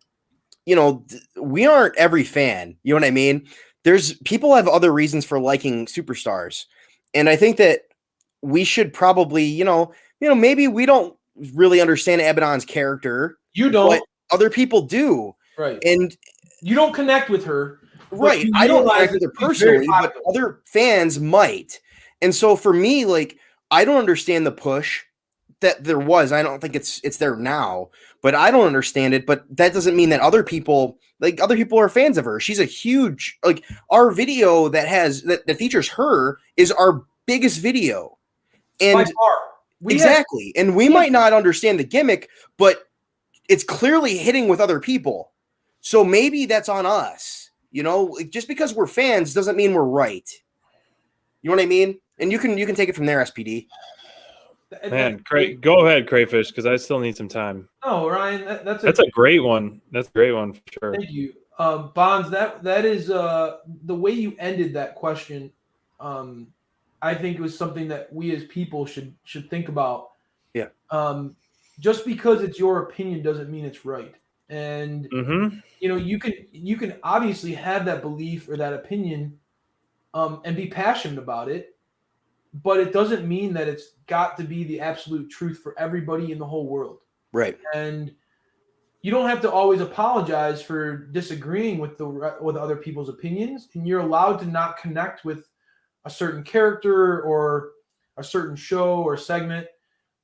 Speaker 3: we aren't every fan. You know what I mean? There's people have other reasons for liking superstars, and I think that we should probably, maybe we don't really understand Abaddon's character.
Speaker 2: You don't.
Speaker 3: But other people do.
Speaker 2: Right.
Speaker 3: And
Speaker 2: you don't connect with her.
Speaker 3: Right. I don't connect with her personally, but other fans might. And so for me, like, I don't understand the push that there was. I don't think it's there now, but I don't understand it. But that doesn't mean that other people are fans of her. She's a huge, like, our video that features her is our biggest video. And
Speaker 2: by far.
Speaker 3: Exactly. And we might not understand the gimmick, but it's clearly hitting with other people. So maybe that's on us. Just because we're fans doesn't mean we're right. You know what I mean? And you can take it from there, SPD.
Speaker 1: Man, go ahead, Crayfish, because I still need some time.
Speaker 2: No, Ryan, that's
Speaker 1: a great one. That's a great one for sure.
Speaker 2: Thank you. Bonds, that is the way you ended that question. I think it was something that we as people should think about.
Speaker 3: Yeah.
Speaker 2: Just because it's your opinion doesn't mean it's right. And you can obviously have that belief or that opinion and be passionate about it, but it doesn't mean that it's got to be the absolute truth for everybody in the whole world.
Speaker 3: Right.
Speaker 2: And you don't have to always apologize for disagreeing with other people's opinions, and you're allowed to not connect with a certain character or a certain show or segment.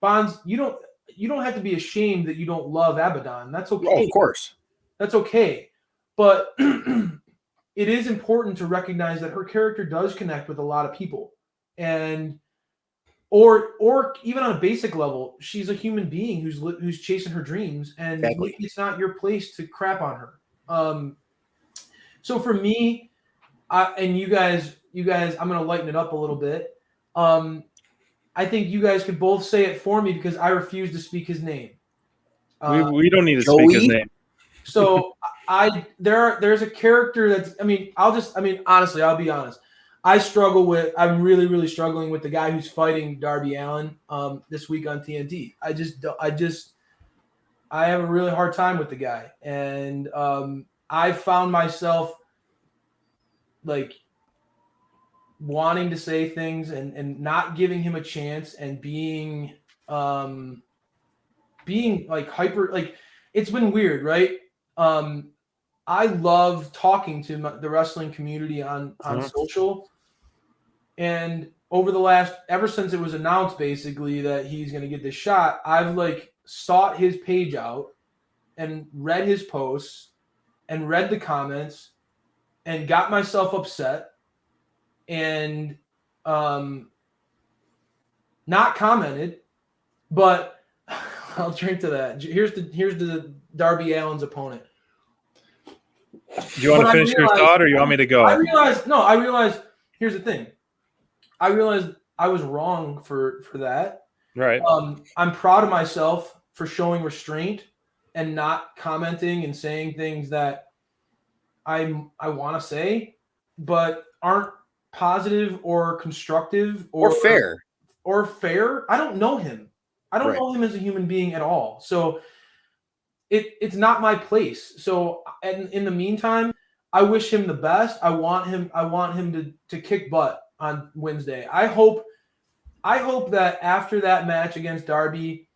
Speaker 2: Bonds, you don't have to be ashamed that you don't love Abaddon. That's okay.
Speaker 3: Oh, of course.
Speaker 2: That's okay. But it is important to recognize that her character does connect with a lot of people. And or even on a basic level, she's a human being who's chasing her dreams, and
Speaker 3: exactly.
Speaker 2: It's not your place to crap on her. So for me, and you guys, I'm going to lighten it up a little bit. I think you guys could both say it for me because I refuse to speak his name.
Speaker 1: We don't need to speak his name.
Speaker 2: So there's a character that's, honestly, I'll be honest. I'm really, really struggling with the guy who's fighting Darby Allin this week on TNT. I have a really hard time with the guy. And I found myself like wanting to say things and not giving him a chance and being like hyper, like it's been weird, right? I love talking to the wrestling community on social. And ever since it was announced basically that he's going to get this shot, I've like sought his page out and read his posts and read the comments and got myself upset and not commented, but I'll drink to that. Here's the Darby Allin's opponent.
Speaker 1: Do you want to finish your thought, or you want me to go?
Speaker 2: I realized. Here's the thing. I realized I was wrong for that.
Speaker 1: Right.
Speaker 2: I'm proud of myself for showing restraint and not commenting and saying things that I want to say, but aren't positive or constructive or
Speaker 3: fair.
Speaker 2: I don't know him. I don't know him as a human being at all. So it's not my place. So in the meantime, I wish him the best. I want him to kick butt on Wednesday. I hope that after that match against Darby,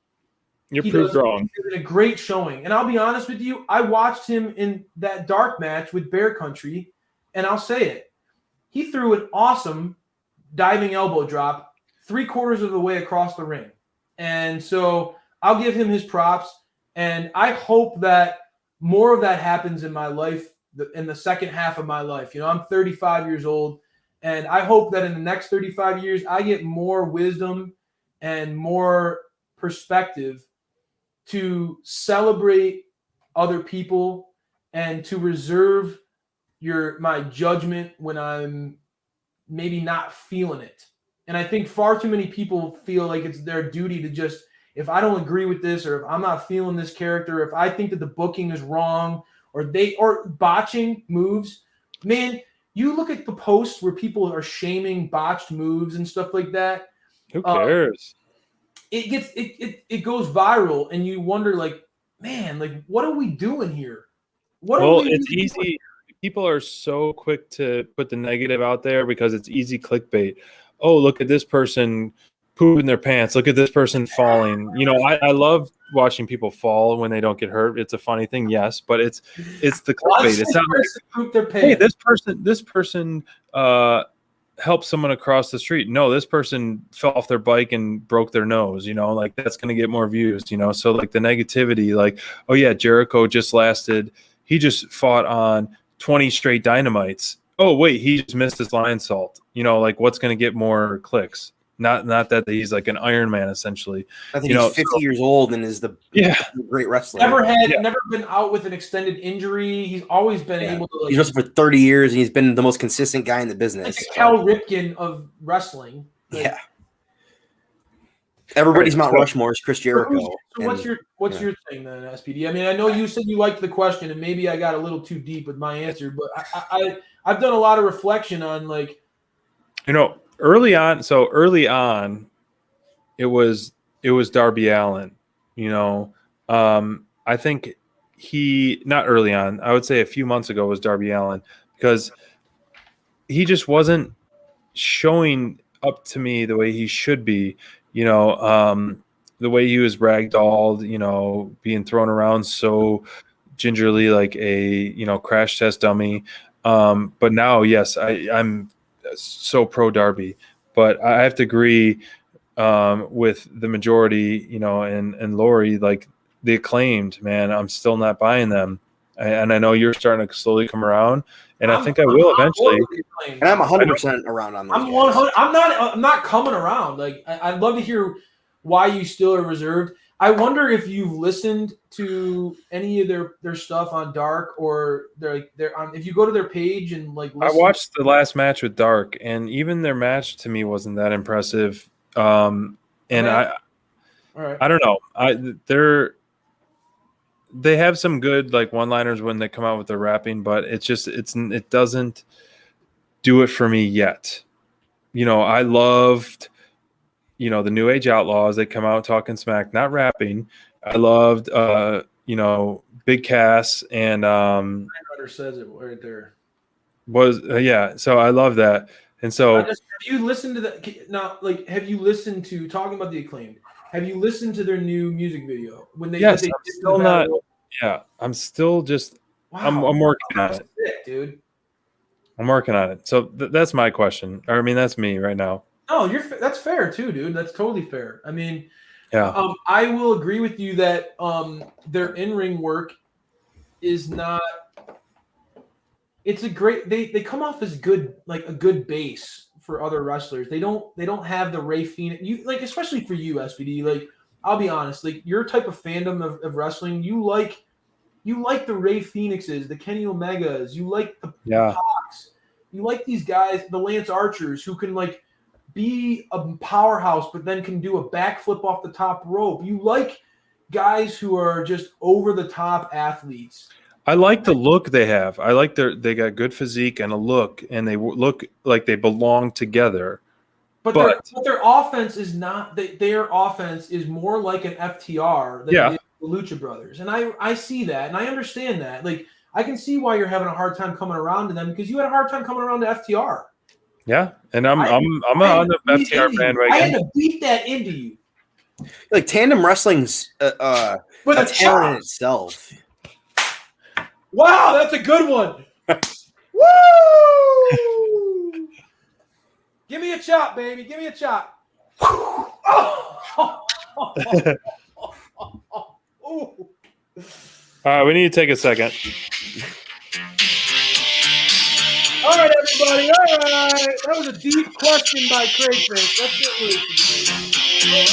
Speaker 1: You're proved wrong.
Speaker 2: He did a great showing. And I'll be honest with you, I watched him in that dark match with Bear Country, and I'll say it. He threw an awesome diving elbow drop 3/4 of the way across the ring. And so I'll give him his props. And I hope that more of that happens in my life, in the second half of my life. You know, I'm 35 years old, and I hope that in the next 35 years, I get more wisdom and more perspective to celebrate other people and to reserve my judgment when I'm maybe not feeling it. And I think far too many people feel like it's their duty to just, if I don't agree with this, or if I'm not feeling this character, if I think that the booking is wrong, or botching moves, man, you look at the posts where people are shaming botched moves and stuff like that.
Speaker 1: Who cares?
Speaker 2: It goes viral, and you wonder, like, man, like, what are we doing here?
Speaker 1: It's easy. People are so quick to put the negative out there because it's easy clickbait. Oh, look at this person pooping their pants. Look at this person falling. You know, I love watching people fall when they don't get hurt. It's a funny thing, yes, but it's the clickbait. It's not
Speaker 2: poop their pants.
Speaker 1: Hey, this person helped someone across the street. No, this person fell off their bike and broke their nose. You know, like, that's going to get more views. You know, so like the negativity, like, oh yeah, Jericho he just fought on 20 straight Dynamites. Oh wait, he just missed his lion salt. You know, like, what's going to get more clicks? Not that he's like an Iron Man, essentially.
Speaker 3: I think he's 50 years old and is the great wrestler.
Speaker 2: Never been out with an extended injury. He's always been able to.
Speaker 3: He's wrestled for 30 years, and he's been the most consistent guy in the business.
Speaker 2: Like Cal Ripken of wrestling.
Speaker 3: Yeah. Everybody's Mount Rushmore is Chris Jericho.
Speaker 2: So what's your thing then, SPD? I mean, I know you said you liked the question, and maybe I got a little too deep with my answer, but I've done a lot of reflection on, like,
Speaker 1: you know, early on, it was Darby Allin. You know, I think not early on. I would say a few months ago was Darby Allin, because he just wasn't showing up to me the way he should be. You know, the way he was ragdolled, you know, being thrown around so gingerly like a, you know, crash test dummy. But now, yes, I'm so pro Darby, but I have to agree with the majority, you know, and Lori, like, the Acclaimed, man, I'm still not buying them. And I know you're starting to slowly come around, and I think I will eventually.
Speaker 3: And I'm 100% around on those.
Speaker 2: I'm 100. I'm not coming around. Like, I'd love to hear why you still are reserved. I wonder if you've listened to any of their stuff on Dark, or if you go to their page and, like, listen.
Speaker 1: I watched the last match with Dark, and even their match to me wasn't that impressive. And I don't know. They have some good, like, one-liners when they come out with their rapping, but it doesn't do it for me yet. You know, I loved, you know, the New Age Outlaws. They come out talking smack, not rapping. I loved, you know, Big Cass and
Speaker 2: says it right there.
Speaker 1: So I love that. And so,
Speaker 2: have you listened to have you listened to, talking about the Acclaimed, have you listened to their new music video when they?
Speaker 1: Yes, I'm still not. Yeah, I'm still just. Wow, I'm working on it,
Speaker 2: sick, dude.
Speaker 1: I'm working on it. So that's my question. I mean, that's me right now.
Speaker 2: No, that's fair too, dude. That's totally fair. I mean,
Speaker 1: yeah.
Speaker 2: I will agree with you that their in-ring work is not. It's a great. They come off as good, like a good base for other wrestlers. They don't have the Ray Phoenix. You, like, especially for you, SPD. Like, I'll be honest. Like, your type of fandom of wrestling, you like the Ray Phoenixes, the Kenny Omegas. You like the Hawks. You like these guys, the Lance Archers, who can, like, be a powerhouse, but then can do a backflip off the top rope. You like guys who are just over the top athletes.
Speaker 1: I like the look they have. I like they got good physique and a look, and they look like they belong together.
Speaker 2: But their offense is not. Their offense is more like an FTR than it is the Lucha Brothers, and I see that, and I understand that. Like, I can see why you're having a hard time coming around to them because you had a hard time coming around to FTR.
Speaker 1: Yeah, and I'm
Speaker 2: I
Speaker 1: on the FTR bandwagon.
Speaker 2: I had to beat that into you.
Speaker 3: Like tandem wrestling's
Speaker 2: With
Speaker 3: a
Speaker 2: a
Speaker 3: talent
Speaker 2: chop.
Speaker 3: in itself.
Speaker 2: Wow, that's a good one. Woo! Give me a chop, baby. Give me a chop. Ooh.
Speaker 1: All right, we need to take a second.
Speaker 2: All right, everybody. All right. That was a deep question by Crayfish. Let's get loose.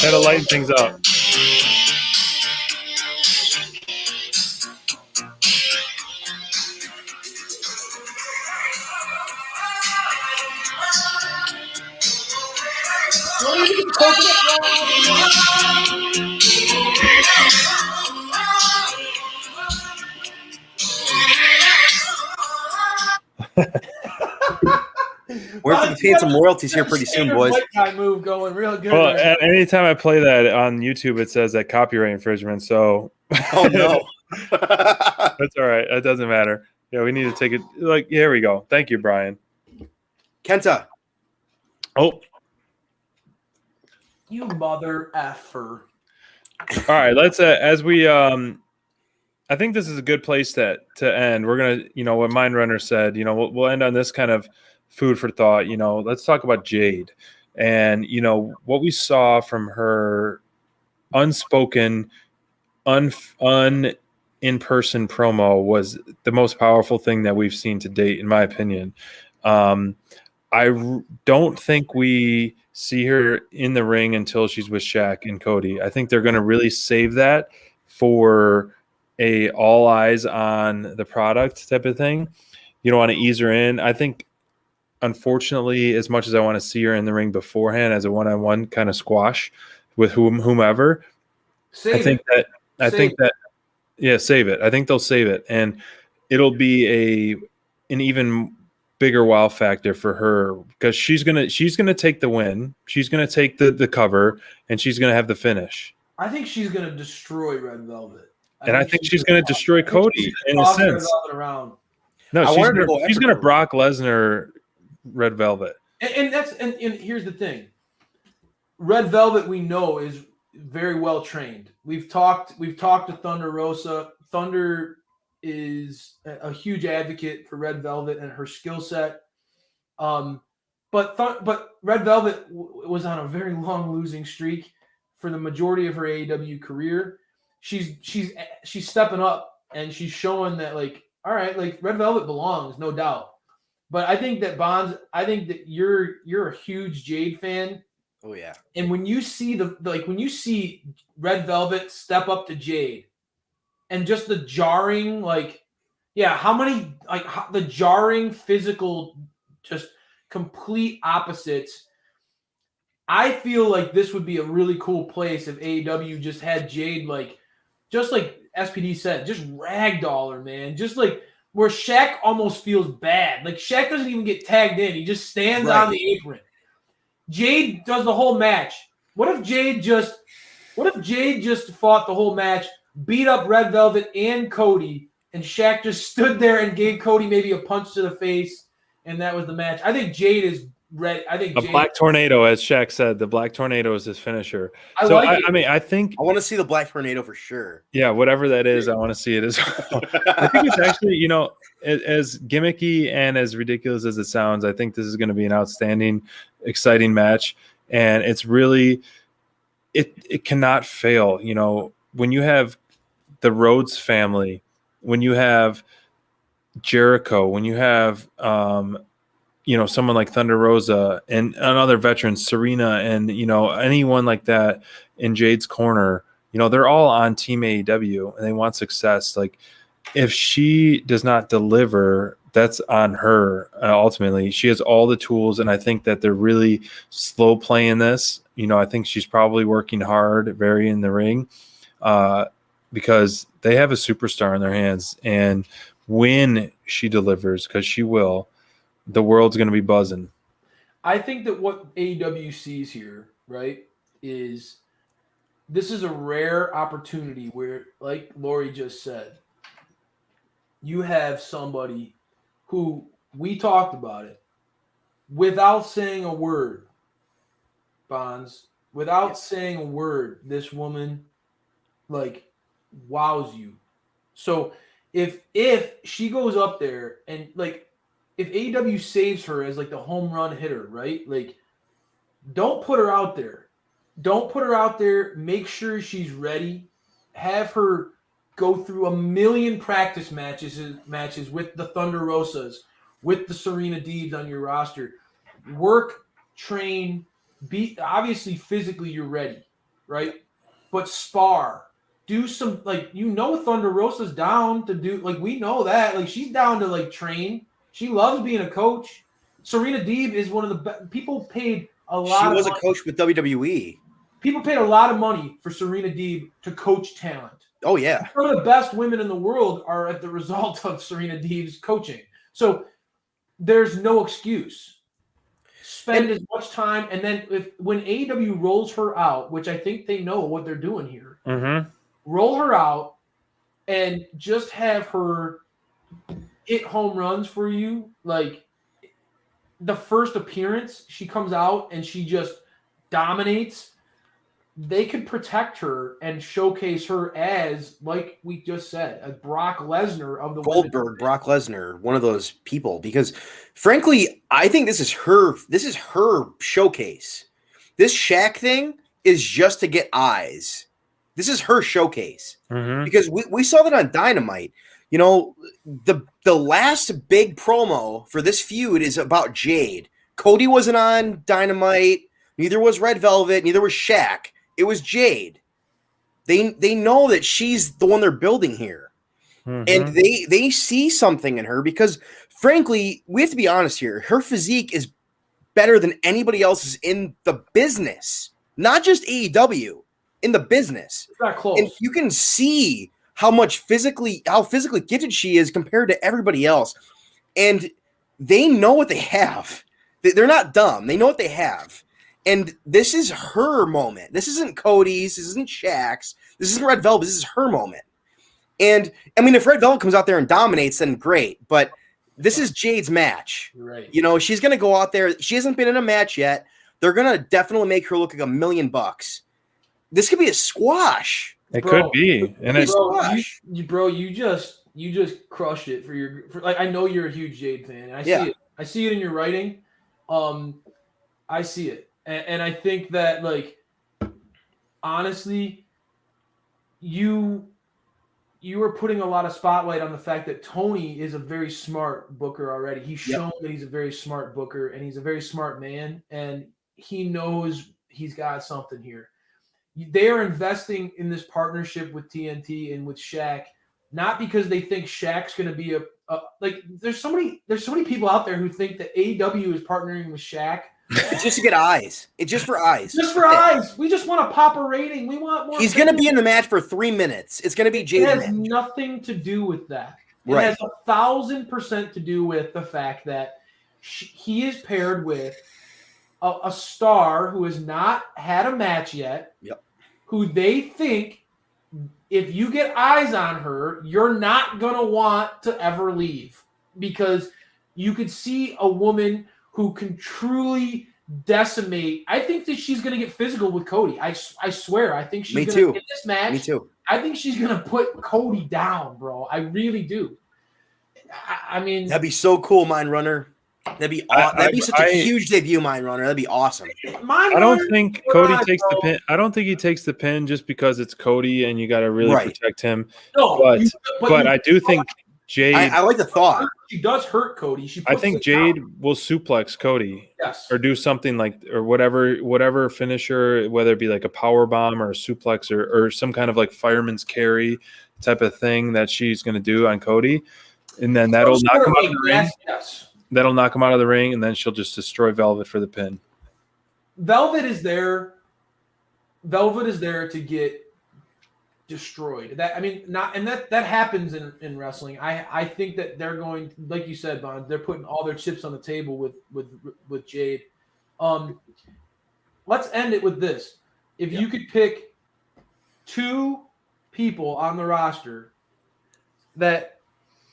Speaker 1: Got to lighten things up.
Speaker 2: What do you need? Coconut
Speaker 3: We're going to be paying some royalties here pretty soon, boys.
Speaker 2: White guy move going real good.
Speaker 1: Well,
Speaker 2: there.
Speaker 1: anytime I play that on YouTube, it says that copyright infringement. So,
Speaker 3: Oh no,
Speaker 1: that's all right. That doesn't matter. Yeah, we need to take it. Like, here we go. Thank you, Brian.
Speaker 3: Kenta.
Speaker 1: Oh,
Speaker 2: You mother effer.
Speaker 1: all right. Let's as we I think this is a good place to end. We're gonna, what Mindrunner said. We'll end on this kind of food for thought. Let's talk about Jade, and what we saw from her unspoken, in-person promo was the most powerful thing that we've seen to date, in my opinion. Don't think we see her in the ring until she's with Shaq and Cody. I think they're going to really save that for a all eyes on the product type of thing. You don't want to ease her in. I think, unfortunately, as much as I want to see her in the ring beforehand as a one-on-one kind of squash with whomever,
Speaker 2: Save
Speaker 1: I think that save it. I think they'll save it, and it'll be an even bigger wow factor for her because she's gonna take the win. She's gonna take the cover, and she's gonna have the finish.
Speaker 2: I think she's gonna destroy Red Velvet.
Speaker 1: I think she's gonna destroy Cody in a sense.
Speaker 2: Around.
Speaker 1: No, she's gonna Brock Lesnar Red Velvet.
Speaker 2: And here's the thing. Red Velvet, we know, is very well trained. We've talked to Thunder Rosa. Thunder is a huge advocate for Red Velvet and her skill set. But Red Velvet was on a very long losing streak for the majority of her AEW career. She's stepping up and she's showing that, like, all right, like, Red Velvet belongs, no doubt. But I think that Bonds, you're a huge Jade fan.
Speaker 3: Oh yeah.
Speaker 2: And when you see when you see Red Velvet step up to Jade, and just the jarring, the jarring physical, just complete opposites. I feel like this would be a really cool place if AEW just had Jade, just like SPD said, just ragdoll her, man. Just like where Shaq almost feels bad. Like, Shaq doesn't even get tagged in. He just stands on the apron. Jade does the whole match. What if Jade just fought the whole match, beat up Red Velvet and Cody, and Shaq just stood there and gave Cody maybe a punch to the face, and that was the match? I think Jade is ready.
Speaker 1: Black Tornado, as Shaq said, the Black Tornado is his finisher. I think
Speaker 3: I want to see the Black Tornado for sure.
Speaker 1: Yeah, whatever that is, I want to see it as well. I think it's actually, as gimmicky and as ridiculous as it sounds, I think this is going to be an outstanding, exciting match, and it's really, it cannot fail. When you have the Rhodes family, when you have Jericho, when you have someone like Thunder Rosa and other veterans, Serena, and anyone like that in Jade's corner, they're all on Team AEW and they want success. Like, if she does not deliver, that's on her. Ultimately, she has all the tools, and I think that they're really slow playing this. I think she's probably working hard, very in the ring, because they have a superstar in their hands. And when she delivers, because she will, the world's going to be buzzing.
Speaker 2: I think that what AEW sees here, right, is this is a rare opportunity where, like Lori just said, you have somebody who we talked about it without saying a word, Bonds, without saying a word, this woman like wows you. So if she goes up there and like if AEW saves her as like the home run hitter, right? Like don't put her out there. Don't put her out there. Make sure she's ready. Have her go through a million practice matches with the Thunder Rosas, with the Serena Deebs on your roster. Work, train, be obviously physically you're ready, right? But spar. Do some Thunder Rosa's down to do we know that. Like she's down to train. She loves being a coach. Serena Deeb is one of the best. People paid a lot
Speaker 3: She
Speaker 2: of
Speaker 3: was
Speaker 2: money.
Speaker 3: a coach with WWE.
Speaker 2: People paid a lot of money for Serena Deeb to coach talent.
Speaker 3: Oh, yeah.
Speaker 2: Some of the best women in the world are at the result of Serena Deeb's coaching. So there's no excuse. Spend as much time, and then when AEW rolls her out, which I think they know what they're doing here, roll her out and just have her hit home runs for you. Like the first appearance, she comes out and she just dominates. They could protect her and showcase her as, like we just said, a Brock Lesnar of the
Speaker 3: Goldberg, Brock Lesnar, one of those people. Because, frankly, I think this is her showcase. This Shaq thing is just to get eyes. This is her showcase. Because we saw that on Dynamite. You know, the last big promo for this feud is about Jade. Cody wasn't on Dynamite. Neither was Red Velvet. Neither was Shaq. It was Jade. They know that she's the one they're building here. And they see something in her because, frankly, we have to be honest here. Her physique is better than anybody else's in the business. Not just AEW, in the business.
Speaker 2: It's not close.
Speaker 3: And you can see how physically gifted she is compared to everybody else. And they know what they have. They're not dumb. They know what they have. And this is her moment. This isn't Cody's. This isn't Shaq's. This isn't Red Velvet. This is her moment. And, I mean, if Red Velvet comes out there and dominates, then great. But this is Jade's match.
Speaker 2: Right.
Speaker 3: You know, she's going to go out there. She hasn't been in a match yet. They're going to definitely make her look like $1 million. This could be a squash.
Speaker 1: It could be. And it's
Speaker 3: squash.
Speaker 2: You just crushed it I know you're a huge Jade fan. And I see it in your writing. I see it. And I think that, honestly, you are putting a lot of spotlight on the fact that Tony is a very smart booker already. He's shown that he's a very smart booker, and he's a very smart man, and he knows he's got something here. They are investing in this partnership with TNT and with Shaq, not because they think Shaq's going to be there's so many people out there who think that AEW is partnering with Shaq.
Speaker 3: It's just to get eyes. It's just for eyes.
Speaker 2: Just for eyes. We just want to pop a rating. We want more.
Speaker 3: He's going to be in the match for 3 minutes. It's going to be Jade.
Speaker 2: It has nothing to do with that. It has 1,000% to do with the fact that he is paired with a star who has not had a match yet.
Speaker 3: Yep.
Speaker 2: Who they think if you get eyes on her, you're not going to want to ever leave because you could see a woman who can truly decimate. I think that she's going to get physical with Cody. I swear. I think she's going to get this match.
Speaker 3: Me too.
Speaker 2: I think she's going to put Cody down, bro. I really do. I mean,
Speaker 3: that'd be so cool, Mind Runner. That'd be such a huge debut, Mind Runner. That'd be awesome.
Speaker 1: I don't think Cody takes the pin. I don't think he takes the pin just because it's Cody and you got to really protect him.
Speaker 2: No,
Speaker 1: but I do think Jade.
Speaker 3: I like the thought.
Speaker 2: She does hurt Cody.
Speaker 1: I think Jade will suplex Cody.
Speaker 2: Yes.
Speaker 1: Or do something or whatever finisher, whether it be like a power bomb or a suplex or some kind of fireman's carry type of thing that she's going to do on Cody, and then that'll knock him out of the ring.
Speaker 2: Yes.
Speaker 1: That'll knock him out of the ring, and then she'll just destroy Velvet for the pin.
Speaker 2: Velvet is there to get destroyed. That happens in wrestling. I think that they're going, like you said, Bond, they're putting all their chips on the table with Jade. Let's end it with this. If you could pick 2 people on the roster that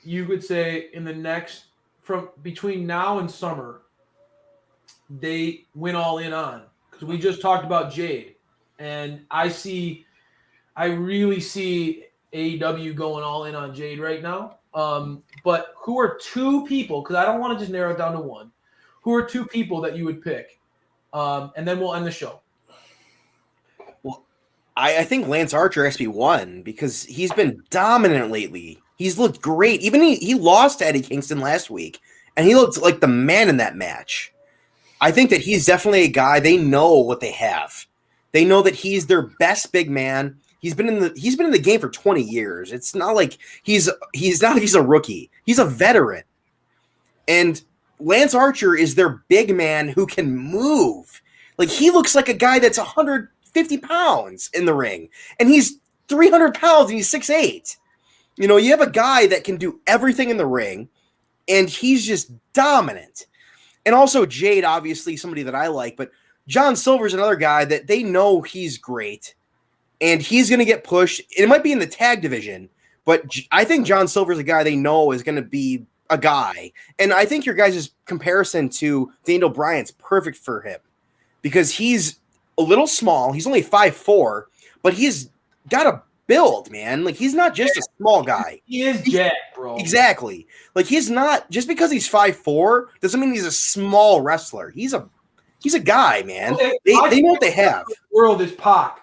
Speaker 2: you could say in the next from between now and summer they went all in on? Because we just talked about Jade, and I really see AEW going all in on Jade right now. But who are 2 people? Because I don't want to just narrow it down to one. Who are 2 people that you would pick? And then we'll end the show.
Speaker 3: Well, I think Lance Archer has to be one because he's been dominant lately. He's looked great. Even he lost to Eddie Kingston last week, and he looked like the man in that match. I think that he's definitely a guy. They know what they have. They know that he's their best big man. He's been in the game for 20 years. It's not like he's a rookie. He's a veteran. And Lance Archer is their big man who can move. Like, he looks like a guy that's 150 pounds in the ring. And he's 300 pounds and he's 6'8". You know, you have a guy that can do everything in the ring, and he's just dominant. And also Jade, obviously, somebody that I like, but John Silver's another guy that they know he's great, and he's going to get pushed. It might be in the tag division, but I think John Silver's a guy they know is going to be a guy. And I think your guys' comparison to Daniel Bryan's perfect for him because he's a little small. He's only 5'4", but he's got a build, man. Like, he's not just a small guy.
Speaker 2: He is jacked, bro.
Speaker 3: Exactly. Like, he's not just because he's 5'4" doesn't mean he's a small wrestler. He's a guy, man.
Speaker 2: Okay,
Speaker 3: they know what they have.
Speaker 2: The world is Pac.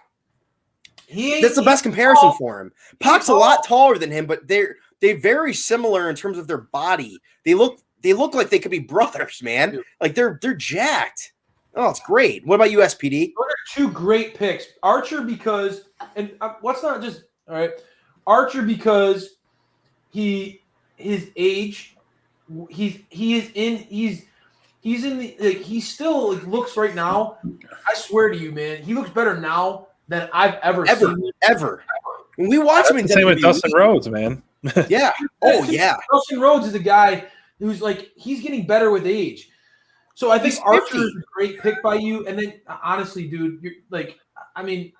Speaker 3: That's the best comparison for him. Pac's a lot taller than him, but they're very similar in terms of their body. They look like they could be brothers, man.
Speaker 2: Dude.
Speaker 3: Like, they're jacked. Oh, it's great. What about you, SPD?
Speaker 2: Those are 2 great picks. Archer because, and let's not just, all right, Archer because his age, he's in the, like, he still, like, looks right now. I swear to you, man, he looks better now than I've ever seen.
Speaker 3: Ever. When we watch him in
Speaker 1: same with
Speaker 3: WWE,
Speaker 1: Dustin Rhodes, man.
Speaker 3: Yeah. Oh, yeah.
Speaker 2: Dustin Rhodes is a guy who's like, he's getting better with age. So I think Archer is a great pick by you. And then, honestly, dude, you're like, I mean,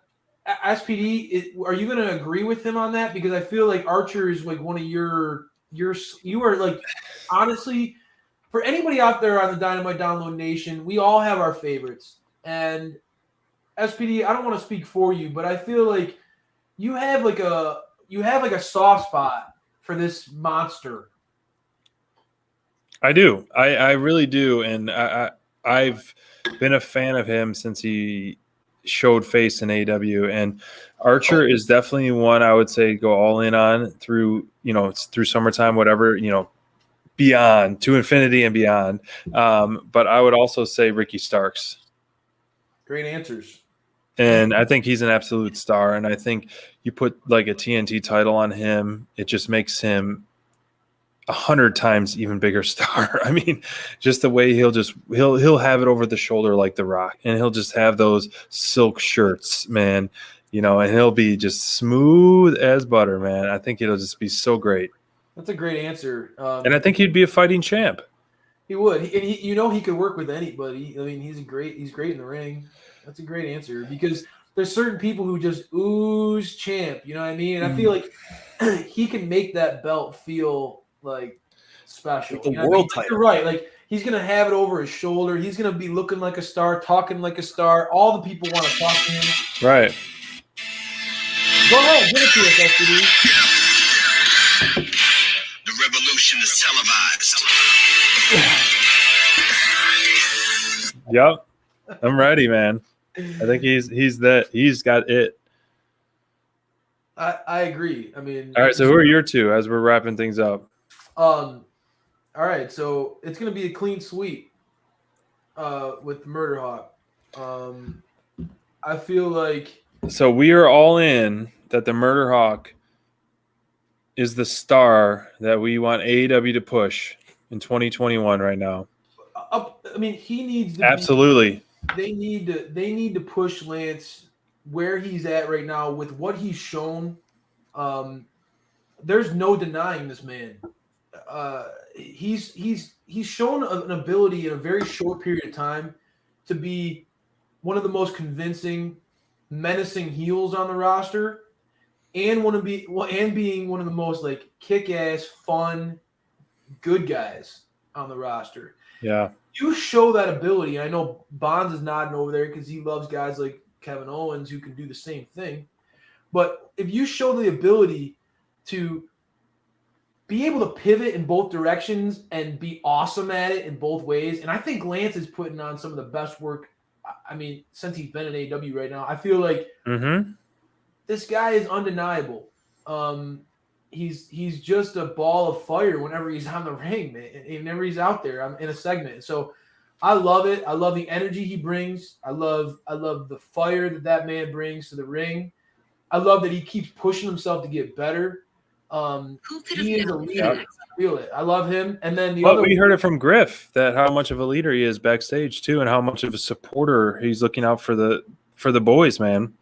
Speaker 2: SPD, are you going to agree with him on that? Because I feel like Archer is like one of you are like, honestly, for anybody out there on the Dynamite Download Nation, we all have our favorites. And SPD, I don't want to speak for you, but I feel like you have like a soft spot for this monster.
Speaker 1: I do. I really do. And I've been a fan of him since he showed face in AEW. And Archer is definitely one I would say go all in on through summertime, whatever, beyond, to infinity and beyond. But I would also say Ricky Starks.
Speaker 2: Great answers.
Speaker 1: And I think he's an absolute star. And I think you put like a TNT title on him, it just makes him 100 times even bigger star. I mean, just the way he'll have it over the shoulder like The Rock, and he'll just have those silk shirts, man, and he'll be just smooth as butter, man. I think it'll just be so great.
Speaker 2: That's a great answer.
Speaker 1: And I think he'd be a fighting champ.
Speaker 2: He would. He could work with anybody. I mean, he's great in the ring. That's a great answer because there's certain people who just ooze champ, you know what I mean? And I feel like he can make that belt feel like special.
Speaker 3: Like the world title.
Speaker 2: You're right. Like, he's going to have it over his shoulder. He's going to be looking like a star, talking like a star. All the people want to talk to him.
Speaker 1: Right.
Speaker 2: Go ahead. Give it to us, SPD.
Speaker 4: The revolution is televised.
Speaker 1: Yep. I'm ready, man. I think he's got it.
Speaker 2: I agree. I mean,
Speaker 1: all right. So who are your 2 as we're wrapping things up?
Speaker 2: All right. So it's going to be a clean sweep with Murder Hawk. I feel like.
Speaker 1: So we are all in that the Murder Hawk is the star that we want AEW to push in 2021 right now.
Speaker 2: I mean, he needs to
Speaker 1: absolutely.
Speaker 2: They need to push Lance where he's at right now with what he's shown. There's no denying this man. He's shown an ability in a very short period of time to be one of the most convincing menacing heels on the roster, and being one of the most like kick-ass, fun, good guys on the roster.
Speaker 1: Yeah.
Speaker 2: You show that ability. I know Bonds is nodding over there because he loves guys like Kevin Owens who can do the same thing. But if you show the ability to be able to pivot in both directions and be awesome at it in both ways, and I think Lance is putting on some of the best work, I mean, since he's been in AEW right now. I feel like this guy is undeniable. He's just a ball of fire whenever he's on the ring, man, and whenever he's out there in a segment. So I love it. I love the energy he brings. I love the fire that man brings to the ring. I love that he keeps pushing himself to get better. He is a leader. I feel it. I love him. And then
Speaker 1: we heard it from Griff that how much of a leader he is backstage too, and how much of a supporter he's looking out for the boys, man.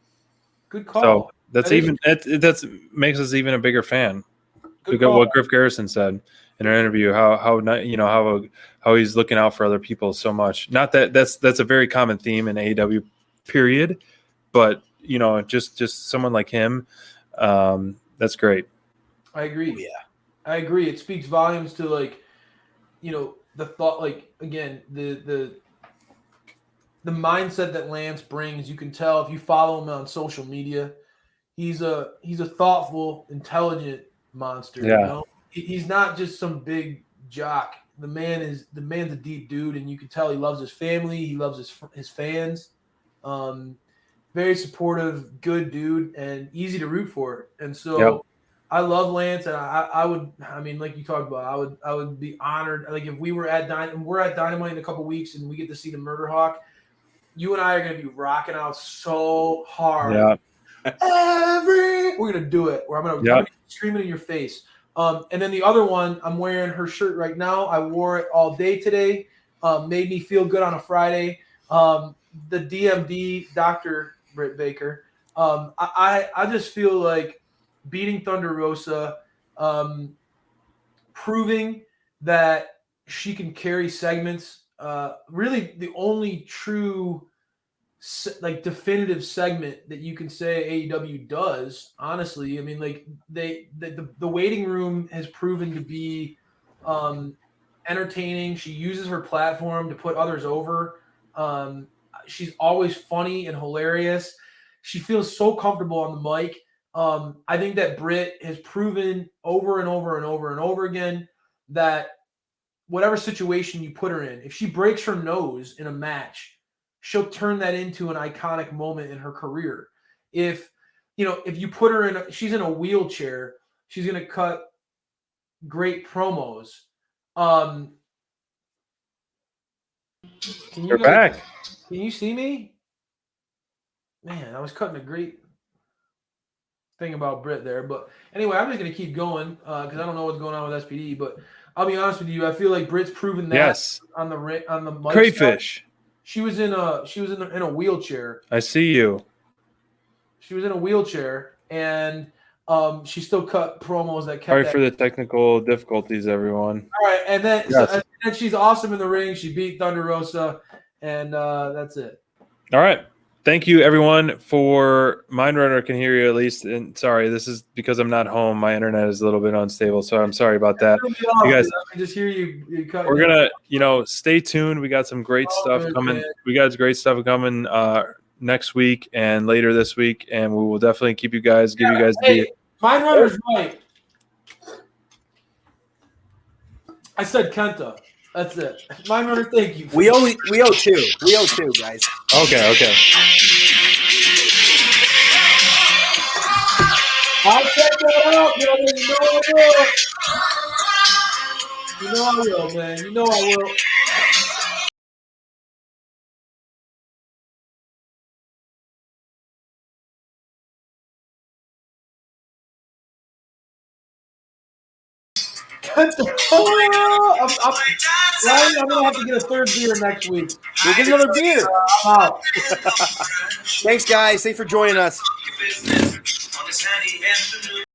Speaker 2: Good call.
Speaker 1: So that's makes us even a bigger fan. Look at what Griff Garrison said in an interview. How he's looking out for other people so much. Not that that's a very common theme in AEW, period. But just someone like him, that's great.
Speaker 2: I agree.
Speaker 3: Oh, yeah,
Speaker 2: I agree. It speaks volumes to the thought, again, the mindset that Lance brings. You can tell if you follow him on social media. He's a thoughtful, intelligent monster.
Speaker 1: Yeah.
Speaker 2: He's not just some big jock. The man's a deep dude, and you can tell he loves his family. He loves his fans. Very supportive, good dude, and easy to root for. And so I love Lance, and I would, like you talked about, I would be honored. Like if we're at Dynamite in a couple weeks and we get to see the Murder Hawk, you and I are going to be rocking out so hard.
Speaker 1: Yeah.
Speaker 2: We're going to do it. Where I'm going to be screaming in your face. And then the other one, I'm wearing her shirt right now. I wore it all day today. Made me feel good on a Friday. The DMD, Dr. Britt Baker. I just feel like beating Thunder Rosa, proving that she can carry segments. Really, the only true definitive segment that you can say AEW does. Honestly, I mean, the waiting room has proven to be entertaining. She uses her platform to put others over. She's always funny and hilarious. She feels so comfortable on the mic. I think that Britt has proven over and over and over and over again that whatever situation you put her in, if she breaks her nose in a match, she'll turn that into an iconic moment in her career. If you put her she's in a wheelchair, she's going to cut great promos.
Speaker 1: You're back.
Speaker 2: Can you see me? Man, I was cutting a great thing about Britt there. But anyway, I'm just going to keep going because I don't know what's going on with SPD. But I'll be honest with you, I feel like Britt's proven that on the mic
Speaker 1: crayfish.
Speaker 2: Stuff. She was in a wheelchair.
Speaker 1: I see you.
Speaker 2: She was in a wheelchair, and she still cut promos that kept.
Speaker 1: Sorry for the technical difficulties, everyone.
Speaker 2: All right, and then and she's awesome in the ring. She beat Thunder Rosa, and that's it.
Speaker 1: All right. Thank you, everyone, for Mindrunner can hear you at least. And sorry, this is because I'm not home. My internet is a little bit unstable, so I'm sorry about that. You guys,
Speaker 2: I can just hear you.
Speaker 1: We're gonna, stay tuned. We got some great stuff coming. Man. We got great stuff coming next week and later this week, and we will definitely give you guys.
Speaker 2: Mindrunner's right. I said Kenta. That's it. Mindrunner, thank you.
Speaker 3: We owe two. We owe two, guys.
Speaker 1: Okay.
Speaker 2: I'll check that out, brother. You know I will, man. You know I will. I'm gonna have to get a third beer next week.
Speaker 3: We'll get another beer.
Speaker 2: Wow.
Speaker 3: Thanks, guys. Thanks for joining us.